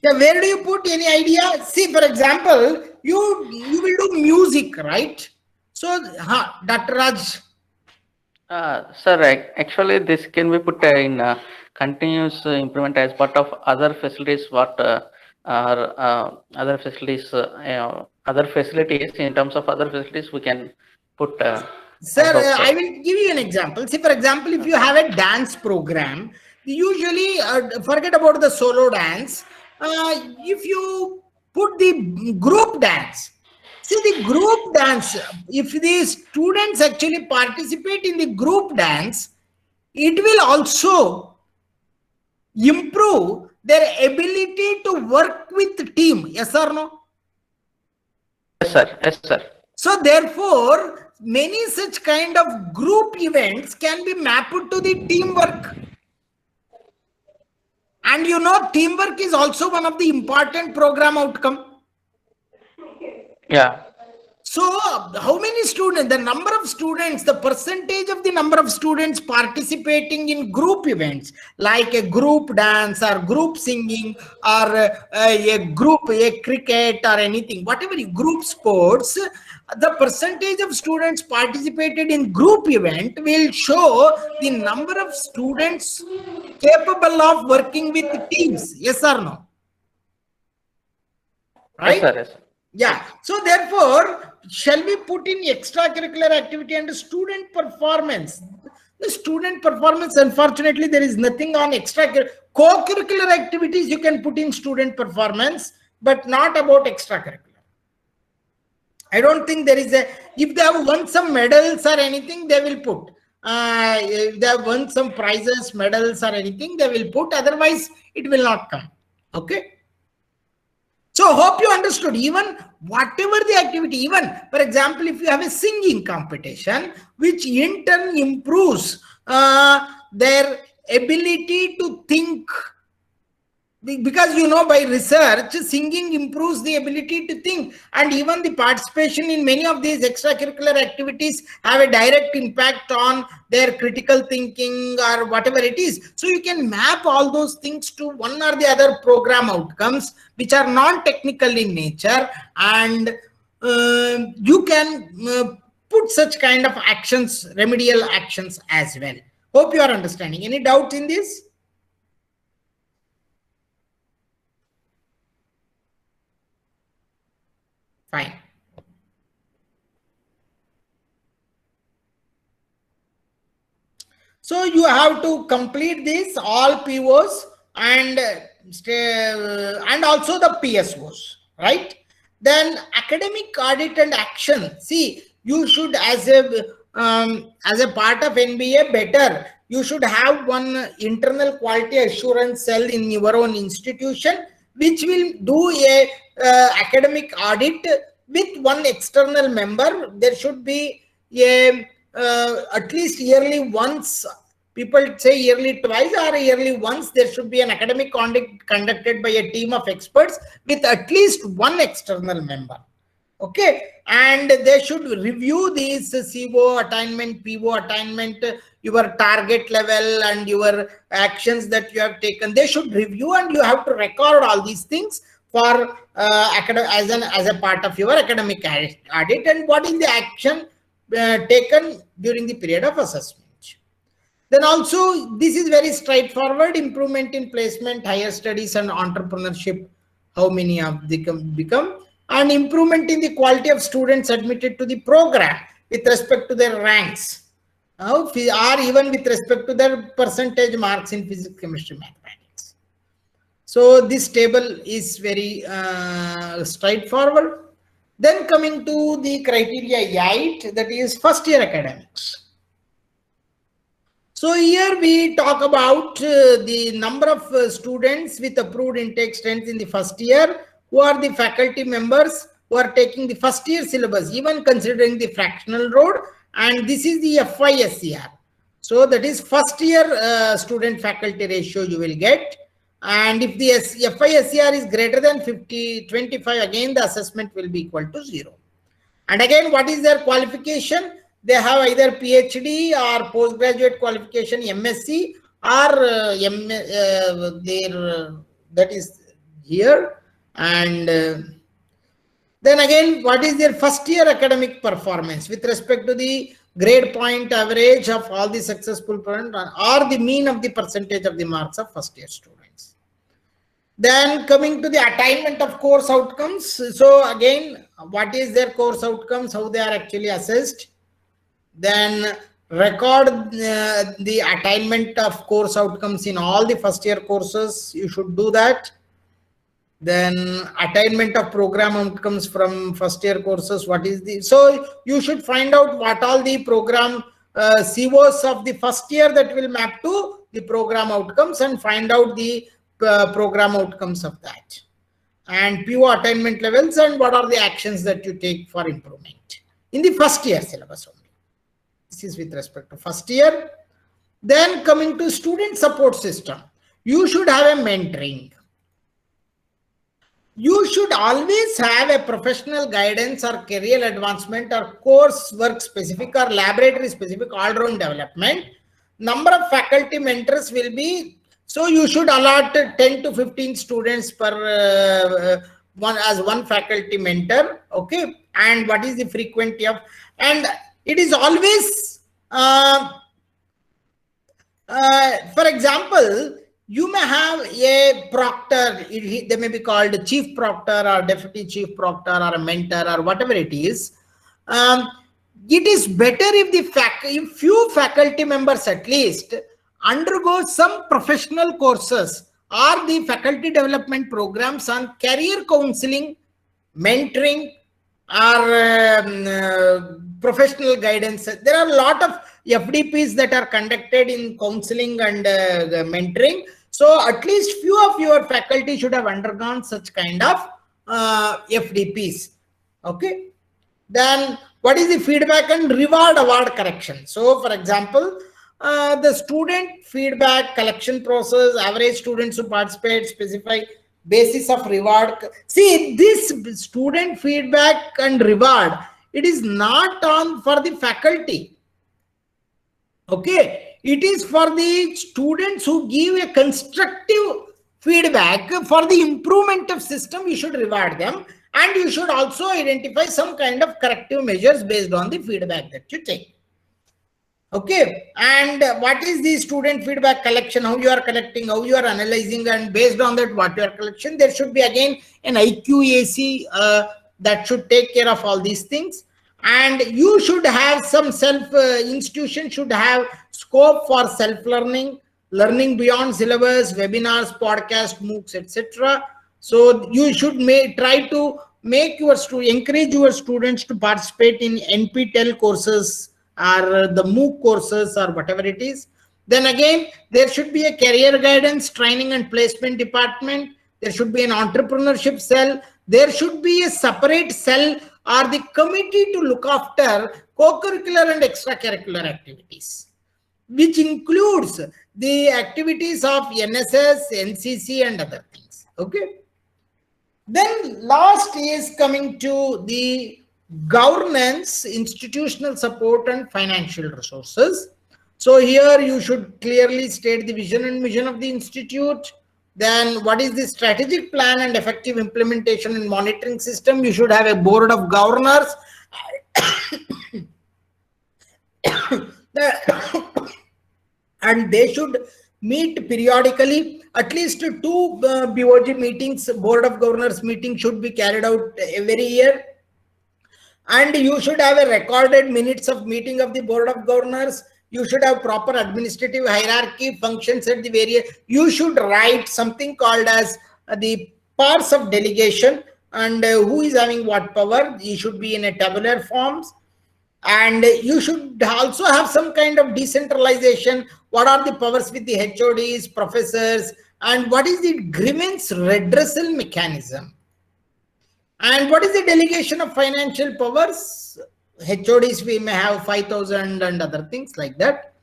Yeah, where do you put any idea? See, for example, you will do music, right? So, Dr. Raj. Sir, actually, this can be put in continuous improvement as part of other facilities. What are other facilities? Other facilities, in terms of other facilities, we can put. Sir, I will give you an example. See, for example, if you have a dance program, usually forget about the solo dance. If you put the group dance, see the group dance, if the students actually participate in the group dance, it will also improve their ability to work with the team. Yes or no? Yes, sir. Yes, sir. So therefore, many such kind of group events can be mapped to the teamwork. And you know, teamwork is also one of the important program outcome. Yeah. So how many students, the number of students, the percentage of the number of students participating in group events, like a group dance or group singing or a cricket or anything, whatever, group sports, the percentage of students participated in group event will show the number of students capable of working with teams. Yes or no? Right? Yes, sir. Yes, sir. Yeah. So therefore, shall we put in extracurricular activity and student performance? The student performance, unfortunately, there is nothing on co-curricular activities you can put in student performance, but not about extracurricular. I don't think there is if they have won some medals or anything, they will put. If they have won some prizes, medals or anything, they will put. Otherwise, it will not come. Okay. So hope you understood. Even whatever the activity, even for example, if you have a singing competition, which in turn improves their ability to think, because you know, by research, singing improves the ability to think, and even the participation in many of these extracurricular activities have a direct impact on their critical thinking or whatever it is. So you can map all those things to one or the other program outcomes which are non-technical in nature, and you can put such kind of actions, remedial actions as well. Hope you are understanding. Any doubt in this? Fine. So you have to complete this all POs and also the PSOs, right? Then academic audit and action. See, you should, as a part of NBA, better you should have one internal quality assurance cell in your own institution, which will do a academic audit with one external member. There should be a at least yearly once. People say yearly twice or yearly once. There should be an academic audit conducted by a team of experts with at least one external member. Okay, and they should review these CO attainment, PO attainment, your target level and your actions that you have taken. They should review, and you have to record all these things for as a part of your academic audit, and what is the action taken during the period of assessment. Then also, this is very straightforward: improvement in placement, higher studies and entrepreneurship, how many of them become, and improvement in the quality of students admitted to the program with respect to their ranks, or even with respect to their percentage marks in physics, chemistry, mathematics. So this table is very straightforward. Then coming to the criteria 8, that is first year academics. So here we talk about the number of students with approved intake strength in the first year, who are the faculty members who are taking the first year syllabus, even considering the fractional load, and this is the FISCR. So that is first year student faculty ratio you will get, and if the FISCR is greater than 25, again the assessment will be equal to 0. And again, what is their qualification? They have either PhD or postgraduate qualification, MSc, or that is here, and Then again, what is their first year academic performance with respect to the grade point average of all the successful parent or the mean of the percentage of the marks of first year students. Then coming to the attainment of course outcomes. So again, what is their course outcomes, how they are actually assessed. Then record the attainment of course outcomes in all the first year courses. You should do that. Then attainment of program outcomes from first year courses. What is the, so you should find out what all the program COs of the first year that will map to the program outcomes and find out the program outcomes of that, and PO attainment levels, and what are the actions that you take for improvement in the first year syllabus only. This is with respect to first year. Then coming to student support system, you should have a mentoring. You should always have a professional guidance or career advancement or course work specific or laboratory specific all-round development. Number of faculty mentors will be, so you should allot 10 to 15 students per one faculty mentor. Okay. And what is the frequency of, and it is always, for example, you may have a proctor, they may be called a chief proctor or deputy chief proctor or a mentor or whatever it is. It is better if the few faculty members at least undergo some professional courses or the faculty development programs on career counseling, mentoring, or professional guidance. There are a lot of FDPs that are conducted in counseling and mentoring. So at least few of your faculty should have undergone such kind of FDPs. Okay. Then what is the feedback and reward award correction? So for example, the student feedback collection process, average students who participate, specify basis of reward. See, this student feedback and reward, it is not on for the faculty. Okay. It is for the students who give a constructive feedback for the improvement of system. You should reward them, and you should also identify some kind of corrective measures based on the feedback that you take. Okay. And what is the student feedback collection, how you are collecting, how you are analyzing, and based on that what you are collection, there should be again an IQAC that should take care of all these things. And you should have some institution should have scope for self-learning, learning beyond syllabus, webinars, podcasts, MOOCs, etc. So you should try to make your encourage your students to participate in NPTEL courses or the MOOC courses or whatever it is. Then again, there should be a career guidance, training and placement department. There should be an entrepreneurship cell. There should be a separate cell or the committee to look after co-curricular and extracurricular activities, which includes the activities of NSS, NCC and other things. Okay. Then last is coming to the governance, institutional support and financial resources. So here you should clearly state the vision and mission of the institute. Then what is the strategic plan and effective implementation and monitoring system? You should have a board of governors. And they should meet periodically. At least 2 BOG meetings, board of governors meeting should be carried out every year. And you should have a recorded minutes of meeting of the board of governors. You should have proper administrative hierarchy functions at the various. You should write something called as the powers of delegation and who is having what power. You should be in a tabular forms. And you should also have some kind of decentralization. What are the powers with the HODs, professors, and what is the grievance redressal mechanism? And what is the delegation of financial powers? HODs, we may have 5,000 and other things like that.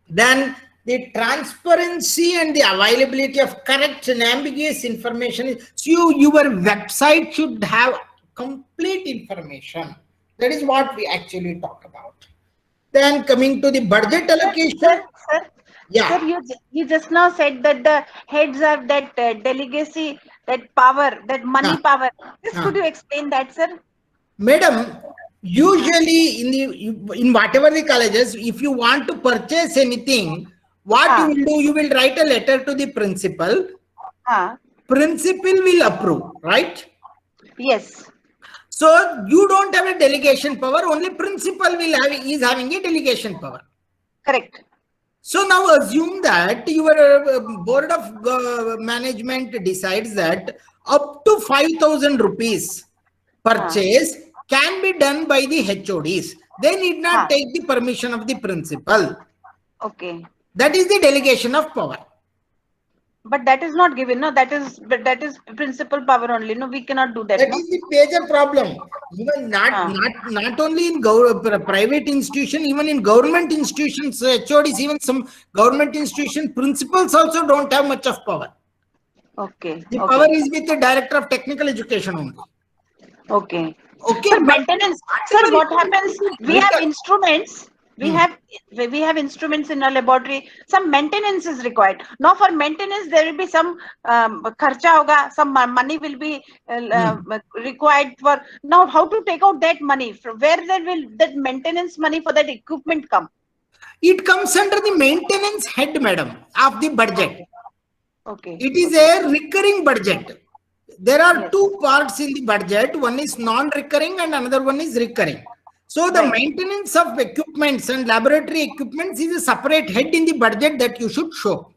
Then the transparency and the availability of correct and ambiguous information. So your website should have complete information. That is what we actually talk about. Then coming to the budget allocation. Sir, yeah. Sir, you just now said that the heads of that delegacy that power, that money Ah. power. Just Ah. could you explain that, sir? Madam, usually in whatever the colleges, if you want to purchase anything, what you will do, you will write a letter to the principal. Principal will approve, right? Yes. So you don't have a delegation power, only principal is having a delegation power. Correct. So now assume that your board of management decides that up to 5,000 rupees purchase can be done by the HODs. They need not take the permission of the principal. Okay. That is the delegation of power. But that is not given, no? That is principal power only. No, we cannot do that. That no? is the major problem. Even not only in private institution, even in government institutions, HODs, even some government institution principals also don't have much of power. Okay. The power is with the director of technical education only. Okay. Okay. Sir, maintenance. Sir, what happens? We have instruments. We have instruments in our laboratory. Some maintenance is required. Now, for maintenance, there will be some kharcha hoga, some money will be required for. Now, how to take out that money? From where will that maintenance money for that equipment come? It comes under the maintenance head, madam, of the budget. Okay. It is a recurring budget. There are two parts in the budget. One is non-recurring and another one is recurring. So the maintenance of equipments and laboratory equipments is a separate head in the budget that you should show.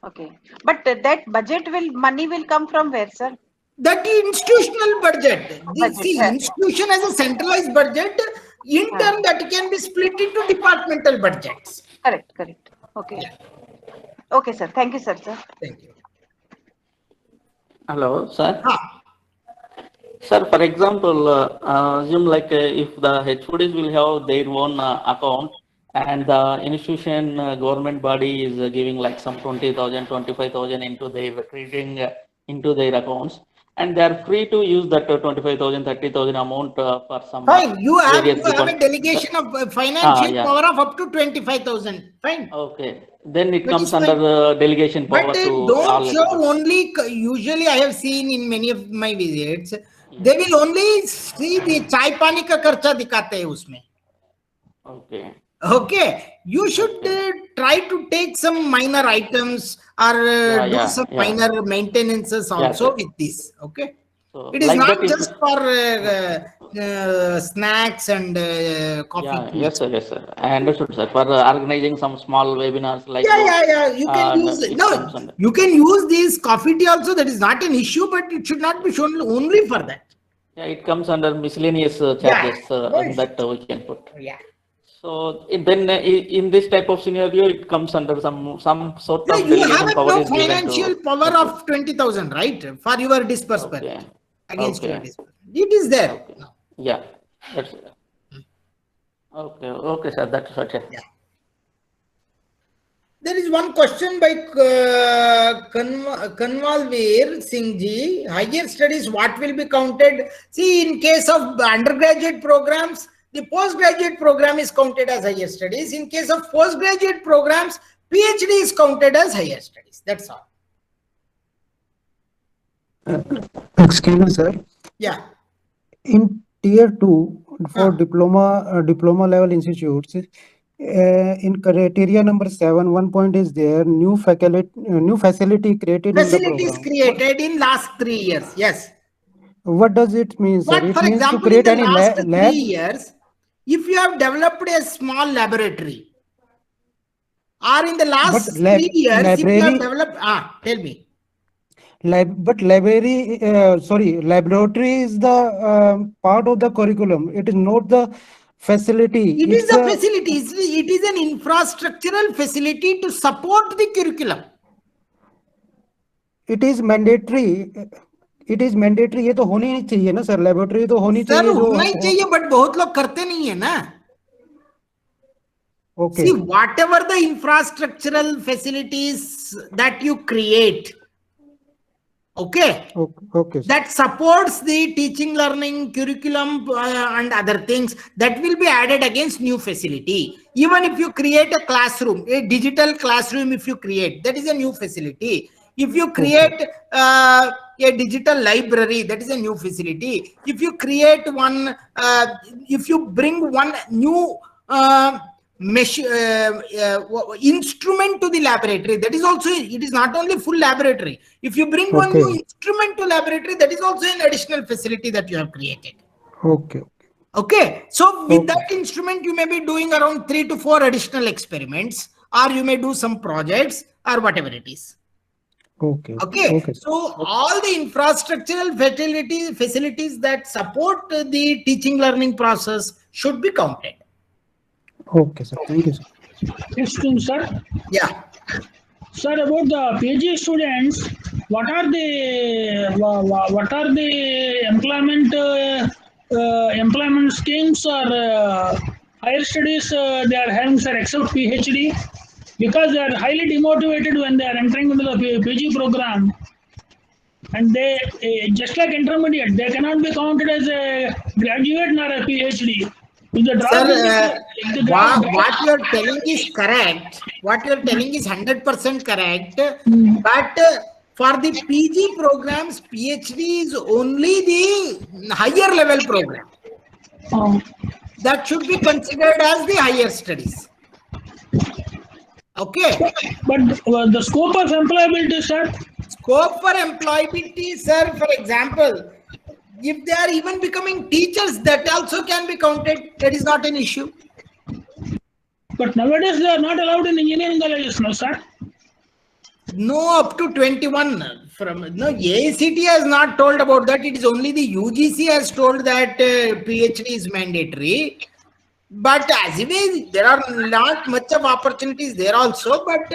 Okay. But that budget money will come from where, sir? That is institutional budget. The institution has a centralized budget. In turn, that can be split into departmental budgets. Correct. Okay. Okay, sir. Thank you, sir. Thank you. Hello, sir. Sir, for example, assume like if the HODs will have their own account and the institution government body is giving like some 20,000, 25,000 into their crediting into their accounts, and they are free to use that 25,000, 30,000 amount for some. Fine, you have a delegation of financial power of up to 25,000. Fine. Okay, then it comes under the delegation power. But they don't show only. Usually, I have seen in many of my visits, they will only see the chai pani ka kharcha dikhate hai usme. Okay. Okay, you should try to take some minor items or do some minor maintenances also with this. Okay, so it is like not just for snacks and coffee. Yes, sir. I understood, sir. For organizing some small webinars like you can use you can use this coffee tea also. That is not an issue, but it should not be shown only for that. Yeah, it comes under miscellaneous charges in that we can put. Yeah. So then in this type of scenario, it comes under some sort of you have no financial power of 20,000, right? For your disbursement against your disbursement. It is there. Okay. Yeah, that's it. Okay, sir. That's okay. Yeah. There is one question by Kanwalveer Singh ji. Higher studies, what will be counted? See, in case of undergraduate programs, the postgraduate program is counted as higher studies. In case of postgraduate programs, PhD is counted as higher studies. That's all. Excuse me, sir. Yeah. In tier 2 for diploma level institutes, in criteria number 7, one point is there: new facility created. Facilities created in last 3 years. Yes. What does it mean, sir? It for means example, to create in the any last 3 lab? years, if you have developed a small laboratory, or in the last 3 years, if you have developed, tell me. But laboratory is the part of the curriculum. It is not the facility. It is a facility. It is an infrastructural facility to support the curriculum. It is mandatory. ये तो होनी ही चाहिए ना sir. Laboratory तो होनी चाहिए. Sir होना ही चाहिए, but बहुत लोग करते नहीं है ना. Okay. See, whatever the infrastructural facilities that you create, okay, that supports the teaching, learning, curriculum and other things, that will be added against new facility. Even if you create a classroom, a digital classroom, if you create, that is a new facility. If you create a digital library, that is a new facility. If you create one, if you bring one new instrument to the laboratory, that is also, it is not only full laboratory. If you bring one new instrument to laboratory, that is also an additional facility that you have created. Okay. Okay, so with that instrument, you may be doing around 3 to 4 additional experiments, or you may do some projects or whatever it is. Okay. So all the infrastructural facilities that support the teaching learning process should be counted. Okay, sir. Thank you, sir. Question, sir. Yeah. Sir, about the PG students, what are the employment schemes or higher studies they are having, sir, except PhD? Because they are highly demotivated when they are entering into the PG program, and they just like intermediate, they cannot be counted as a graduate nor a PhD. If the drop Sir, what you are telling is correct. What you are telling is 100% correct. But for the PG programs, PhD is only the higher level program. That should be considered as the higher studies. Okay. But the scope of employability, sir? Scope for employability, sir, for example, if they are even becoming teachers, that also can be counted. That is not an issue. But nowadays they are not allowed in engineering colleges, no, sir? No, up to 21. AICT has not told about that. It is only the UGC has told that PhD is mandatory. But as it is, there are not much of opportunities there also. But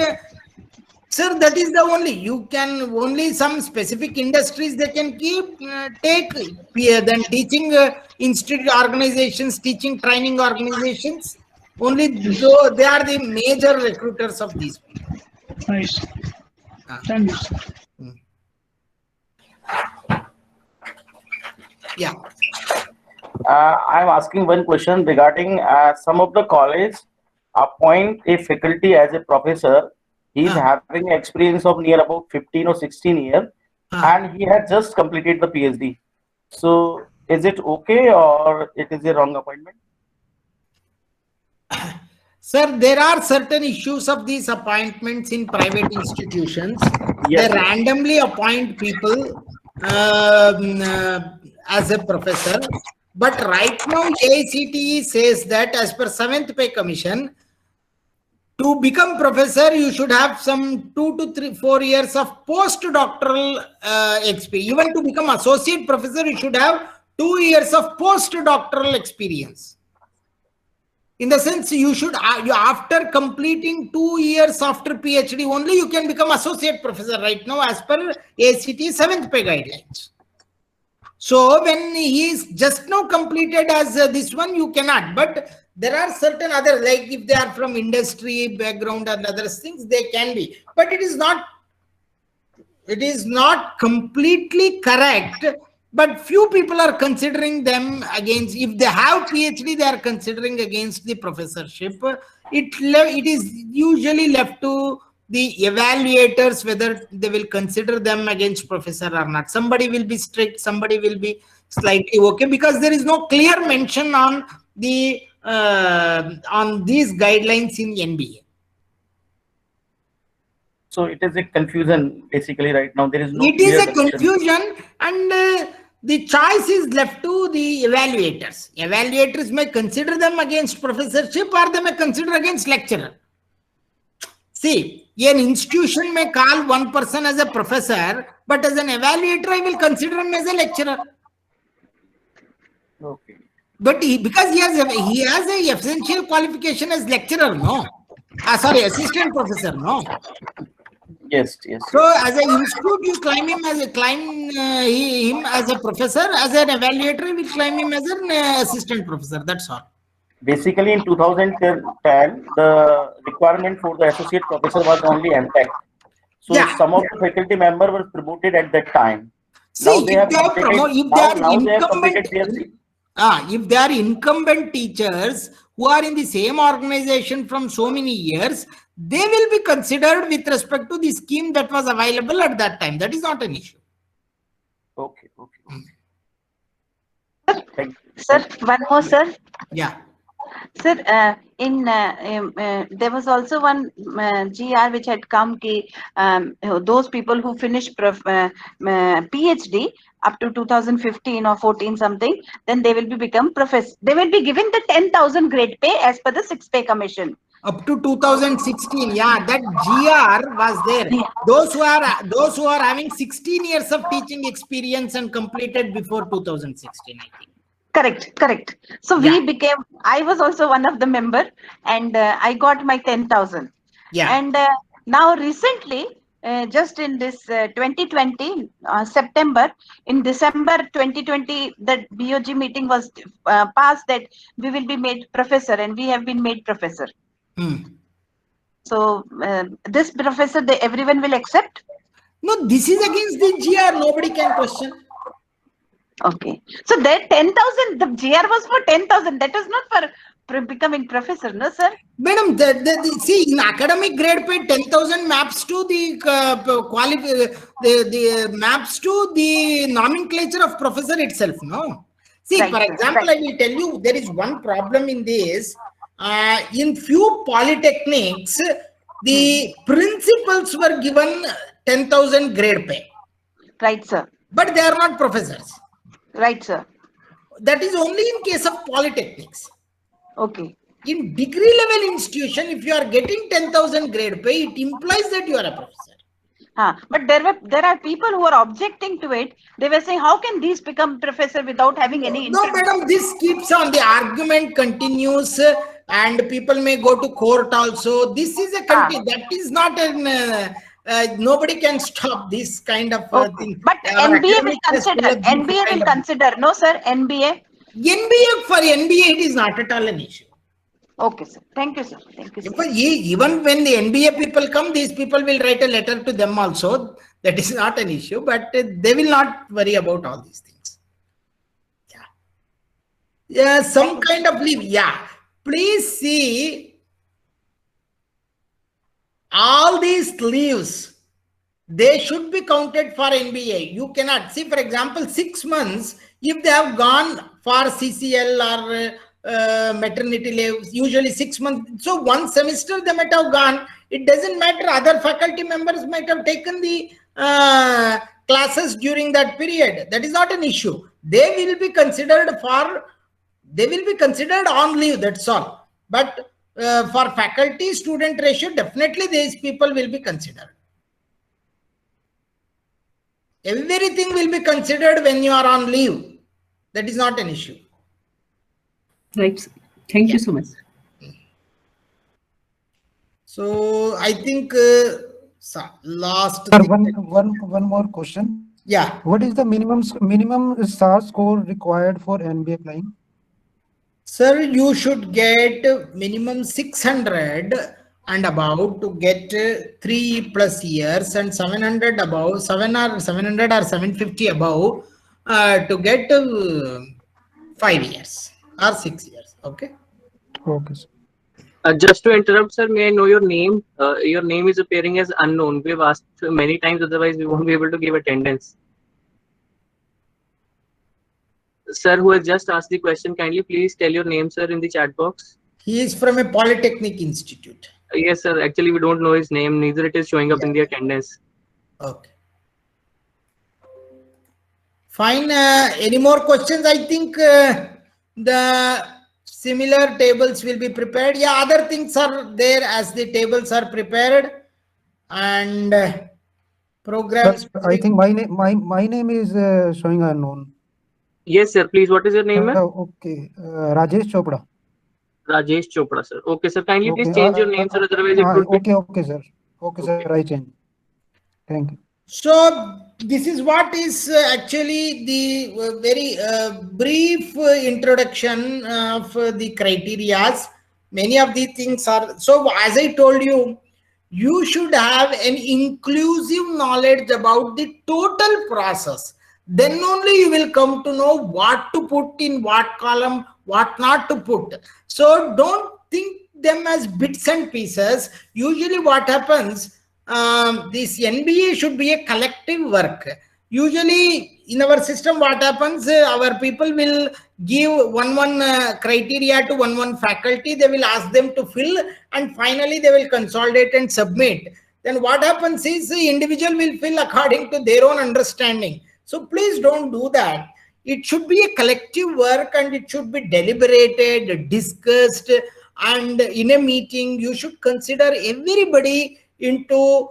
sir, that is the only, you can only some specific industries they can take then teaching institute organizations, teaching training organizations. Only though they are the major recruiters of these people. Nice. Thank you, sir. Yeah. I'm asking one question regarding some of the colleges appoint a faculty as a professor. He's having experience of near about 15 or 16 years, and he had just completed the PhD. So is it okay or it is a wrong appointment? Sir, there are certain issues of these appointments in private institutions. Yes. They randomly appoint people as a professor. But right now, AICTE says that as per 7th Pay Commission, to become professor, you should have some 2 to 4 years of postdoctoral experience. Even to become associate professor, you should have 2 years of postdoctoral experience. In the sense, you should, after completing 2 years after PhD only, you can become associate professor right now as per AICTE 7th Pay guidelines. So when he is just now completed as this one, you cannot. But there are certain other, like if they are from industry background and other things, they can be. But it is not completely correct. But few people are considering them against, if they have PhD, they are considering against the professorship. It is usually left to the evaluators whether they will consider them against professor or not. Somebody will be strict, somebody will be slightly okay, because there is no clear mention on the on these guidelines in NBA. So it is a confusion basically right now. There is no. It is a confusion, and the choice is left to the evaluators. Evaluators may consider them against professorship or they may consider against lecturer. See, an institution may call one person as a professor, but as an evaluator, I will consider him as a lecturer. Okay. But because he has a essential qualification as lecturer, no? Sorry, assistant professor, no? Yes, yes. So as an institute, you claim him as a professor. As an evaluator, we claim him as an assistant professor. That's all. Basically, in 2010, the requirement for the associate professor was only MTech. So some of the faculty members were promoted at that time. See, if they are incumbent teachers who are in the same organization from so many years, they will be considered with respect to the scheme that was available at that time. That is not an issue. Okay. Sir, one more, sir. Yeah. Sir, there was also one GR which had come, those people who finished PhD up to 2015 or 14 something, then they will become professor. They will be given the 10,000 grade pay as per the 6 pay commission. Up to 2016, yeah, that GR was there. Those who are having 16 years of teaching experience and completed before 2016, I think. Correct. So I was also one of the member, and I got my 10,000. Yeah. And now recently, just in this 2020 September, in December 2020, the BOG meeting was passed that we will be made professor, and we have been made professor. So this professor, everyone will accept? No, this is against the GR. Nobody can question. Okay. So that 10,000, the GR was for 10,000. That is not for becoming professor, no, sir? Madam, see, in academic grade pay, 10,000 maps to the maps to the nomenclature of professor itself, no? See, Right, for sir, example, right. I will tell you, there is one problem in this. In few polytechnics, the principals were given 10,000 grade pay. Right, sir. But they are not professors. Right, sir. That is only in case of polytechnics. Okay. In degree level institution, if you are getting 10,000 grade pay, it implies that you are a professor. But there are people who are objecting to it. They were saying, how can these become professor without having any No, madam, this keeps on. The argument continues and people may go to court also. This is a that is not an nobody can stop this kind of thing. But NBA will consider. NBA will consider. No, sir. NBA. For NBA, it is not at all an issue. Okay, sir. Thank you, sir. Thank you, sir. Even when the NBA people come, these people will write a letter to them also. That is not an issue, but they will not worry about all these things. Yeah, some kind of leave. Yeah, please see all these leaves. They should be counted for NBA. You cannot see, for example, 6 months. If they have gone for CCL or maternity leave, usually 6 months. So 1 semester they might have gone. It doesn't matter. Other faculty members might have taken the classes during that period. That is not an issue. They will be considered on leave. That's all. But for faculty student ratio, definitely these people will be considered. Everything will be considered when you are on leave. That is not an issue. Right. Thank you so much. So I think last. Sir, one more question. Yeah. What is the minimum STAR score required for NBA applying? Sir, you should get minimum 600 and above to get 3+ years, and 700 above, 700 or 750 above to get 5 years or 6 years. Okay. Okay, sir. Just to interrupt, sir, may I know your name? Your name is appearing as unknown. We've asked many times, otherwise we won't be able to give attendance. Sir, who has just asked the question, kindly please tell your name, sir, in the chat box. He is from a polytechnic institute. Yes, sir. Actually, we don't know his name. Neither it is showing up in the attendance. Okay. Fine. Any more questions? I think the similar tables will be prepared. Yeah, other things are there as the tables are prepared, and programs. But I think my name is showing unknown. Yes, sir. Please, what is your name? Okay, Rajesh Chopra. Rajesh Chopra, sir. Okay, sir. Kindly please change your name, sir. Otherwise, it would be. Okay, sir. Okay, sir. I change. Thank you. So this is what is actually the very brief introduction of the criterias. Many of the things are, so as I told you, you should have an inclusive knowledge about the total process. Then only you will come to know what to put in what column, what not to put. So don't think them as bits and pieces. Usually what happens, this NBA should be a collective work. Usually in our system, what happens, our people will give one criteria to one faculty. They will ask them to fill, and finally they will consolidate and submit. Then what happens is the individual will fill according to their own understanding. So please don't do that. It should be a collective work, and it should be deliberated, discussed, and in a meeting you should consider everybody into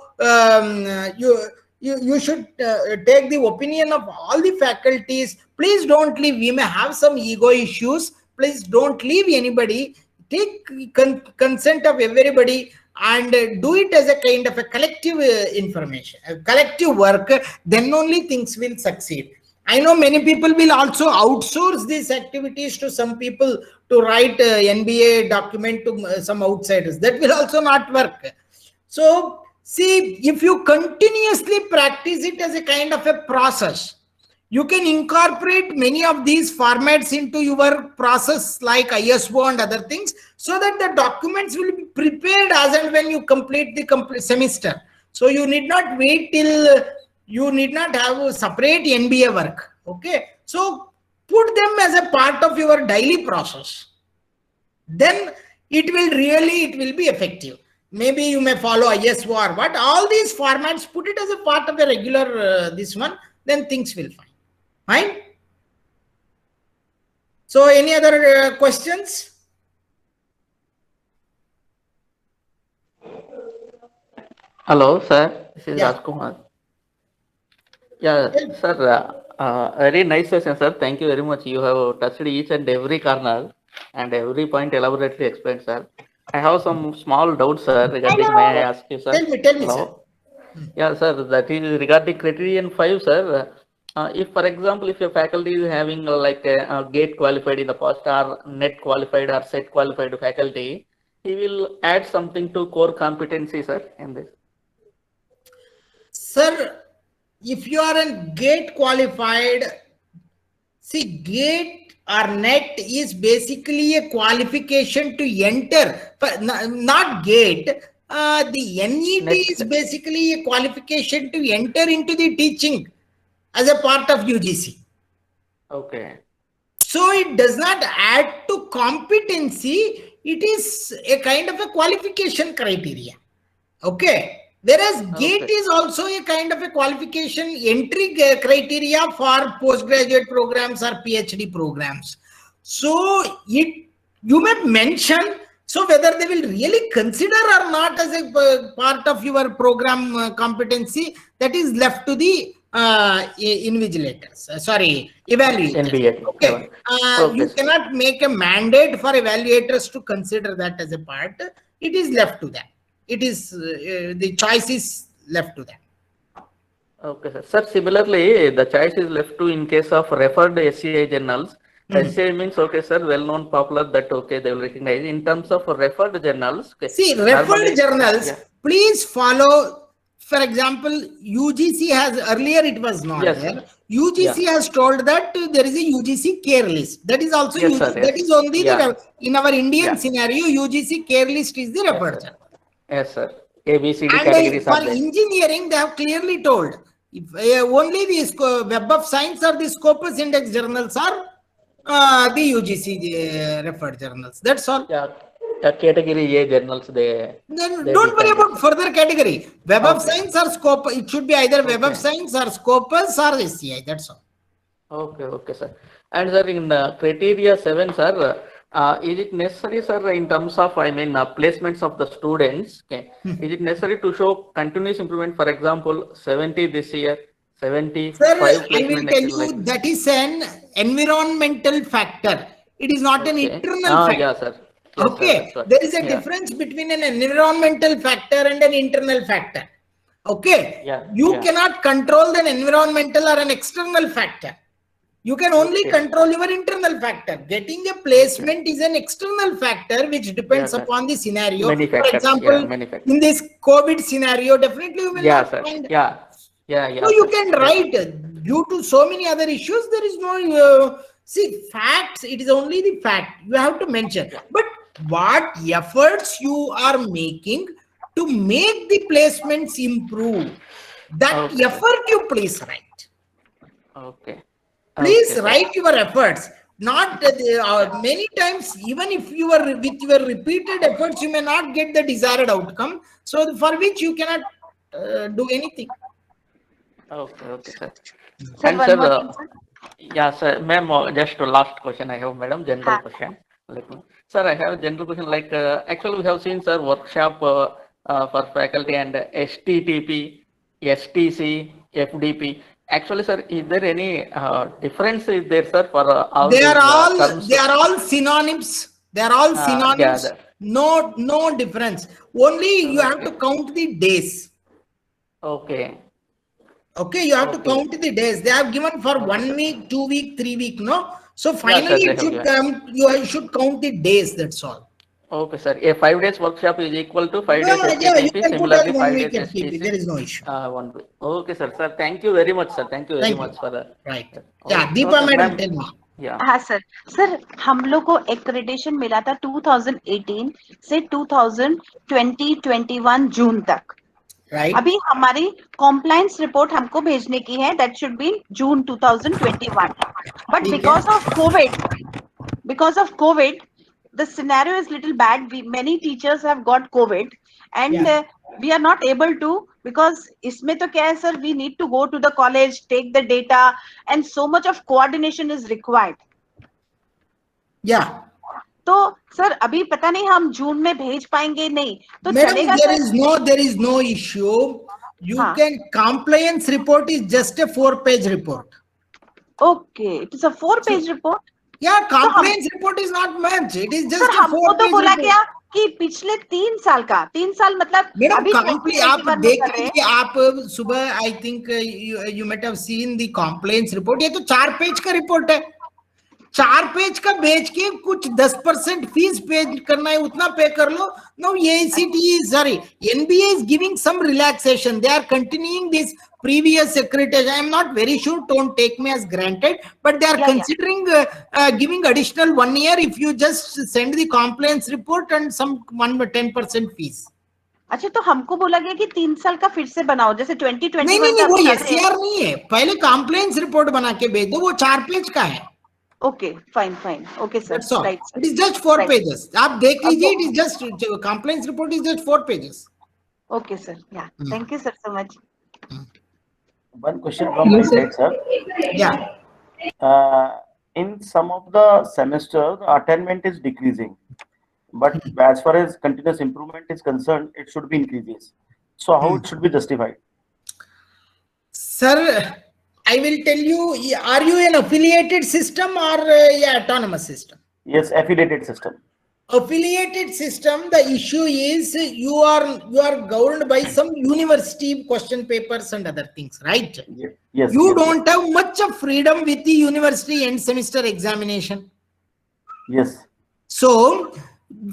you should take the opinion of all the faculties. Please don't leave. We may have some ego issues. Please don't leave anybody. Take consent of everybody and do it as a kind of a collective information, a collective work. Then only things will succeed. I know many people will also outsource these activities to some people to write NBA document to some outsiders. That will also not work. So see, if you continuously practice it as a kind of a process, you can incorporate many of these formats into your process like ISO and other things, so that the documents will be prepared as and when you complete the semester. So you need not wait till you need not have a separate NBA work. Okay, so put them as a part of your daily process. Then it will be effective. Maybe you may follow ISO or what, all these formats, put it as a part of a regular this one, then things will fine. So any other questions? Hello, sir. This is Yeah. Rajkumar. Yeah, sir. Very nice session, sir. Thank you very much. You have touched each and every corner and every point elaborately explained, sir. I have some small doubts, sir, regarding, may I ask you, sir? Tell me, sir. Yeah, sir, that is regarding criterion 5, sir. If, for example, if a faculty is having like a GATE qualified in the past, or NET qualified or SET qualified faculty, he will add something to core competency, sir, in this. Sir, if you are a GATE qualified, see, GATE or NET is basically a qualification to enter, but not GATE. The NET is basically a qualification to enter into the teaching as a part of UGC. Okay. So it does not add to competency. It is a kind of a qualification criteria. Okay. Whereas GATE is also a kind of a qualification entry criteria for postgraduate programs or PhD programs. So you may mention, so whether they will really consider or not as a part of your program competency, that is left to the evaluators. NBA. Okay. You cannot make a mandate for evaluators to consider that as a part. It is left to them. It is the choice is left to them. Okay, sir. Sir, similarly, the choice is left to in case of referred SCI journals. SCI means, okay, sir, well-known, popular, that okay, they will recognize. In terms of referred journals. Okay, see, referred journals, please follow. For example, UGC has, earlier it was not there. UGC has told that there is a UGC care list. That is also, that is only the, in our Indian scenario, UGC care list is the referred journal. Yes, sir. ABCD categories for engineering, they have clearly told if only the Web of Science or the Scopus Index journals are the UGC referred journals. That's all. Yeah, category A journals. Then don't worry about further category. Web of Science or Scopus. It should be either Web of Science or Scopus or SCI. That's all. Okay, sir. And sir, in criteria 7, sir. Is it necessary, sir, in terms of, placements of the students, okay, is it necessary to show continuous improvement, for example, 70 this year, 75 sir, I will placement tell you, that is an environmental factor. It is not an internal factor. Yeah, sir. Yes, okay, sir, there is a difference between an environmental factor and an internal factor. Okay, you cannot control an environmental or an external factor. You can only control your internal factor. Getting a placement is an external factor which depends upon the scenario. For example, in this COVID scenario, definitely you will not find. So you can write, due to so many other issues, there is no, see, facts, it is only the fact you have to mention. But what efforts you are making to make the placements improve. That Okay. effort you please write. Okay. Please Okay, sir. write your efforts. Not many times, even if you are with your repeated efforts, you may not get the desired outcome. So for which you cannot do anything. Okay, okay, sir. Sir, And one sir, more thing, sir. yeah, sir, ma'am, just a last question I have, madam, general Ha. question. Like, sir, I have a general question. Like, actually, we have seen, sir, workshop for faculty and STTP, STC, FDP. Actually, sir, is there any difference is there, sir, for all They these are all terms? synonyms. They are all Yeah, synonyms. No difference. Only you have to count the days. okay. Okay, you have to Okay. count the days. They have given for 1 week, 2 week, 3 week. No. So Yeah, sir, finally, they it have should given. come. You should count the days. That's all. Okay, sir. A 5 days workshop is equal to 5 days Yeah, you STTP. can put Similarly, on 1 5 week days FTP. STC. There is no issue. 1 week. Okay, sir. Sir, thank you very much, sir. Thank you very Thank you. much for that. Right. Okay, Yeah, Deepa okay, madam, ma'am. tell me. Yeah. हाँ sir sir हम लोग को accreditation मिला था 2018 से 2021 जून तक. Right. अभी हमारी कॉम्प्लायंस रिपोर्ट हमको भेजने की है, that should be June 2021. But because of Covid the scenario is little bad. Many teachers have got COVID and we are not able to, because इसमें तो क्या है sir, we need to go to the college, take the data, and so much of coordination is required. Yeah. तो sir अभी पता नहीं हम जून में भेज पाएंगे नहीं तो Madam, चलेगा there is no issue. You can, compliance report is just a 4-page report. Okay, it is a 4-page report. Yeah, compliance report is not much. It is just sir a 4-page हमको तो बोला report. गया कि पिछले 3 साल का 3 साल मतलब मैडम अभी आप देख लीजिए, आप सुबह आई थिंक यू मिट have seen the complaints report. ये तो 4 पेज का रिपोर्ट है. 4 पेज का बेच के कुछ 10% फीस पे करना है, उतना पे कर लो. No, NBA is giving some relaxation. They are continuing this previous accreditation. I am not very sure, don't take me as granted, but they are considering giving additional 1 year if you just send the compliance report and some 10% fees. अच्छा, तो हमको बोला गया कि 3 साल का फिर से बनाओ, जैसे 2021 नहीं, वो SCR नहीं है. पहले compliance report बना के भेज दो, वो 4 पेज का है. Okay, fine. Okay, sir. That's all. Right. It is just 4 pages. आप देख लीजिए, it is just compliance report is just 4 pages. Okay, sir. Yeah. Thank you, sir, so much. One question from my side, sir. Yeah. In some of the semesters, the attainment is decreasing, but as far as continuous improvement is concerned, it should be increases. So how it should be justified? Sir, I will tell you, are you an affiliated system or autonomous system? Yes, affiliated system. Affiliated system, the issue is you are governed by some university question papers and other things, right? Yes. You don't have much of freedom with the university end semester examination. Yes. So,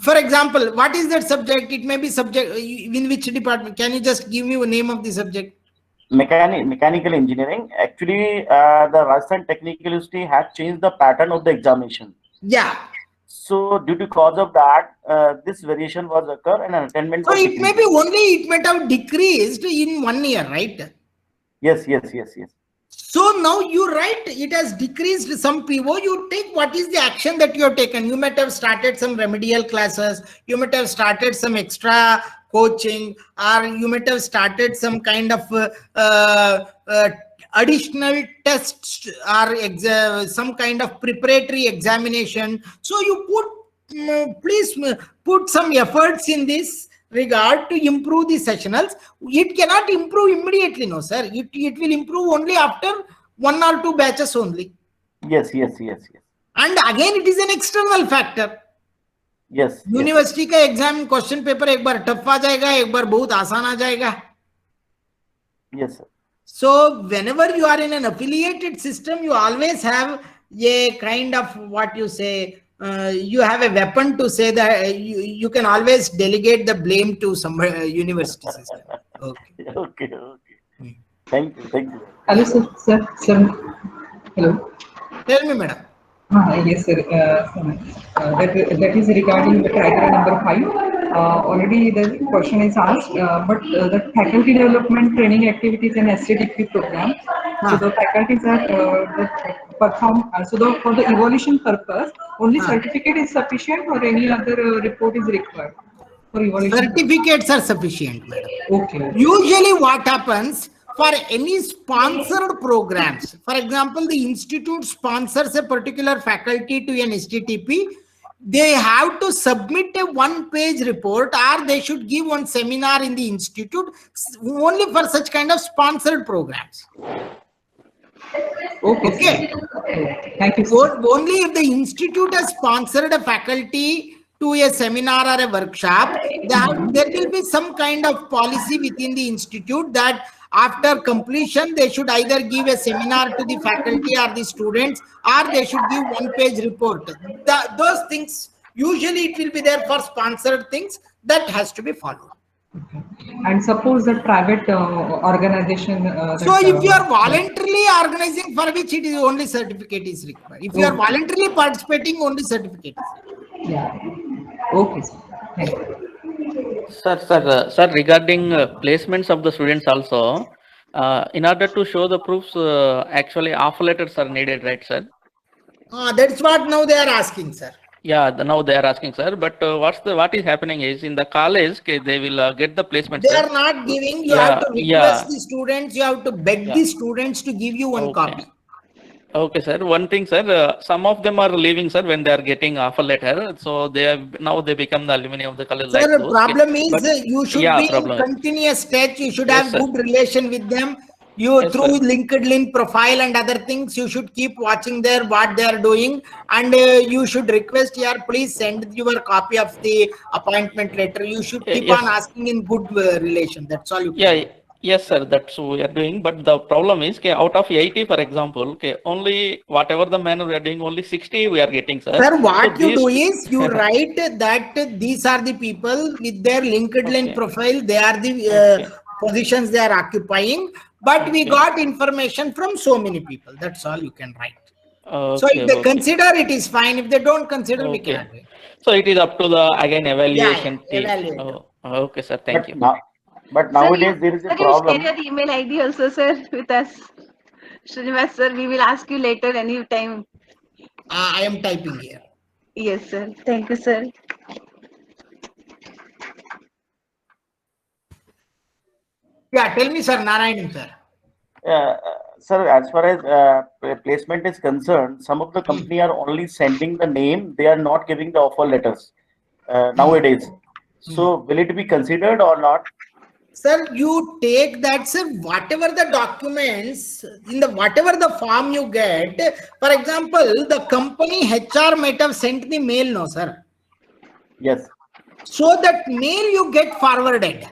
for example, what is that subject? It may be subject in which department? Can you just give me a name of the subject? Mechanical engineering. Actually, the Rajasthan Technical University has changed the pattern of the examination. Yeah. So, due to cause of that, this variation was occur and attainment. So it may be only it might have decreased in 1 year, right? Yes. So now you write it has decreased some PO. You take what is the action that you have taken. You might have started some remedial classes. You might have started some extra coaching, or you might have started some kind of additional tests or some kind of preparatory examination. So you please put some efforts in this regard to improve the sessionals. It cannot improve immediately, no sir. It will improve only after 1 or 2 batches only. Yes. And again, it is an external factor. Yes. University का exam question paper एक बार tough आ जाएगा, एक बार बहुत आसान आ जाएगा. Yes, sir. So whenever you are in an affiliated system, you always have a kind of what you say, you have a weapon to say that you can always delegate the blame to some university system. Okay. Thank you. Hello, sir. Hello. Tell me, madam. Yes, sir. That is regarding the criteria number 5. Already the question is asked, but the faculty development training activities and STTP program. So the faculties are perform. For the evaluation purpose, only certificate is sufficient, or any other report is required for evaluation? Certificates are sufficient, madam. Okay. Usually what happens for any sponsored programs, for example, the institute sponsors a particular faculty to an STTP, they have to submit a one-page report, or they should give one seminar in the institute only for such kind of sponsored programs. Okay. Thank you, sir. Only if the institute has sponsored a faculty to a seminar or a workshop, there will be some kind of policy within the institute that after completion, they should either give a seminar to the faculty or the students, or they should give one-page report. Those things, usually it will be there for sponsored things, that has to be followed. And suppose the private organization. So if you are voluntarily organizing, for which it is only certificate is required. If you are voluntarily participating, only certificate is required. Yeah. Okay, sir. Thank you. Sir, regarding placements of the students also, in order to show the proofs, actually offer letters are needed, right, sir? That's what now they are asking, sir. Yeah, now they are asking, sir. But what is happening is in the college, okay, they will get the placement. They sir. are not giving. You have to request the students. You have to beg the students to give you one copy. Okay, sir. One thing, sir. Some of them are leaving, sir, when they are getting offer letter. So they become the alumni of the college. Sir, like the problem is you should be in continuous touch. You should have good relation with them. Through LinkedIn profile and other things, you should keep watching what they are doing, and you should request here, please send your copy of the appointment letter. You should keep on asking in good relation. That's all you can do. Yes, sir, that's what we are doing. But the problem is, out of 80, for example, only whatever the manner we are doing, only 60 we are getting, sir. Sir, what you do is you write that these are the people with their LinkedIn profile. They are the positions they are occupying. But we got information from so many people. That's all you can write. So if they consider, it is fine. If they don't consider, we cannot do it. So it is up to the evaluation team. Okay, sir. Thank you. But nowadays there is a problem. Share your email ID also, sir, with us. Srinivas, sir, we will ask you later anytime. I am typing here. Yes, sir. Thank you, sir. Yeah, tell me, sir, Narayanan, sir. Sir, as far as placement is concerned, some of the company are only sending the name. They are not giving the offer letters nowadays. So will it be considered or not? Sir, you take that, sir, whatever the documents, whatever the form you get, for example, the company HR might have sent the mail, no, sir? Yes. So that mail you get forwarded.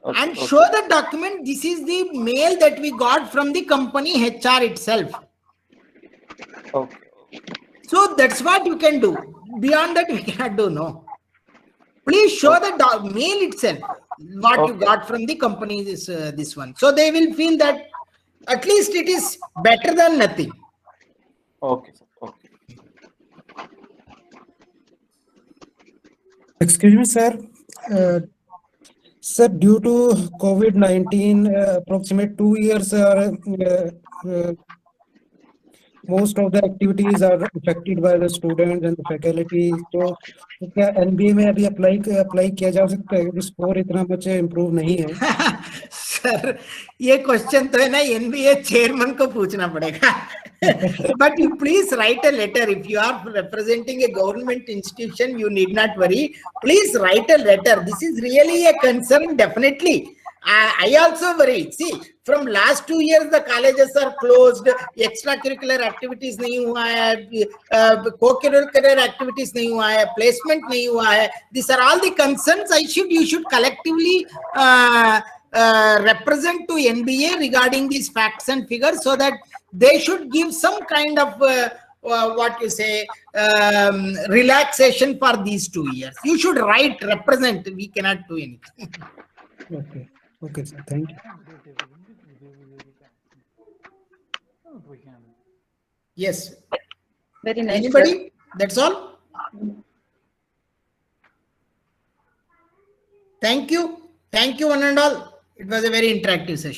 And show the document, this is the mail that we got from the company HR itself. Okay. So that's what you can do. Beyond that, we cannot do, no. Please show the mail itself, what you got from the company, this one. So they will feel that at least it is better than nothing. Okay, sir. Okay. Excuse me, sir. Sir, due to COVID-19, approximate 2 years most of the activities are affected by the students and the faculty. So क्या NBA में अभी apply किया जा सकता है? Score इतना much improve नहीं है. सर, ये क्वेश्चन तो है ना NBA चेयरमैन को पूछना पड़ेगा. But you please write a letter. If you are representing a government institution, you need not worry. Please write a letter. This is really a concern, definitely. I also worry. See, from last 2 years, the colleges are closed. Extracurricular activities नहीं हुआ है, co-curricular activities नहीं हुआ है, placement नहीं हुआ है. These are all the concerns. You should collectively represent to NBA regarding these facts and figures, so that they should give some kind of relaxation for these 2 years. You should represent. We cannot do anything. Okay, sir. Thank you. Yes. Very nice. sir. Anybody? That's all. Thank you. Thank you, one and all. It was a very interactive session.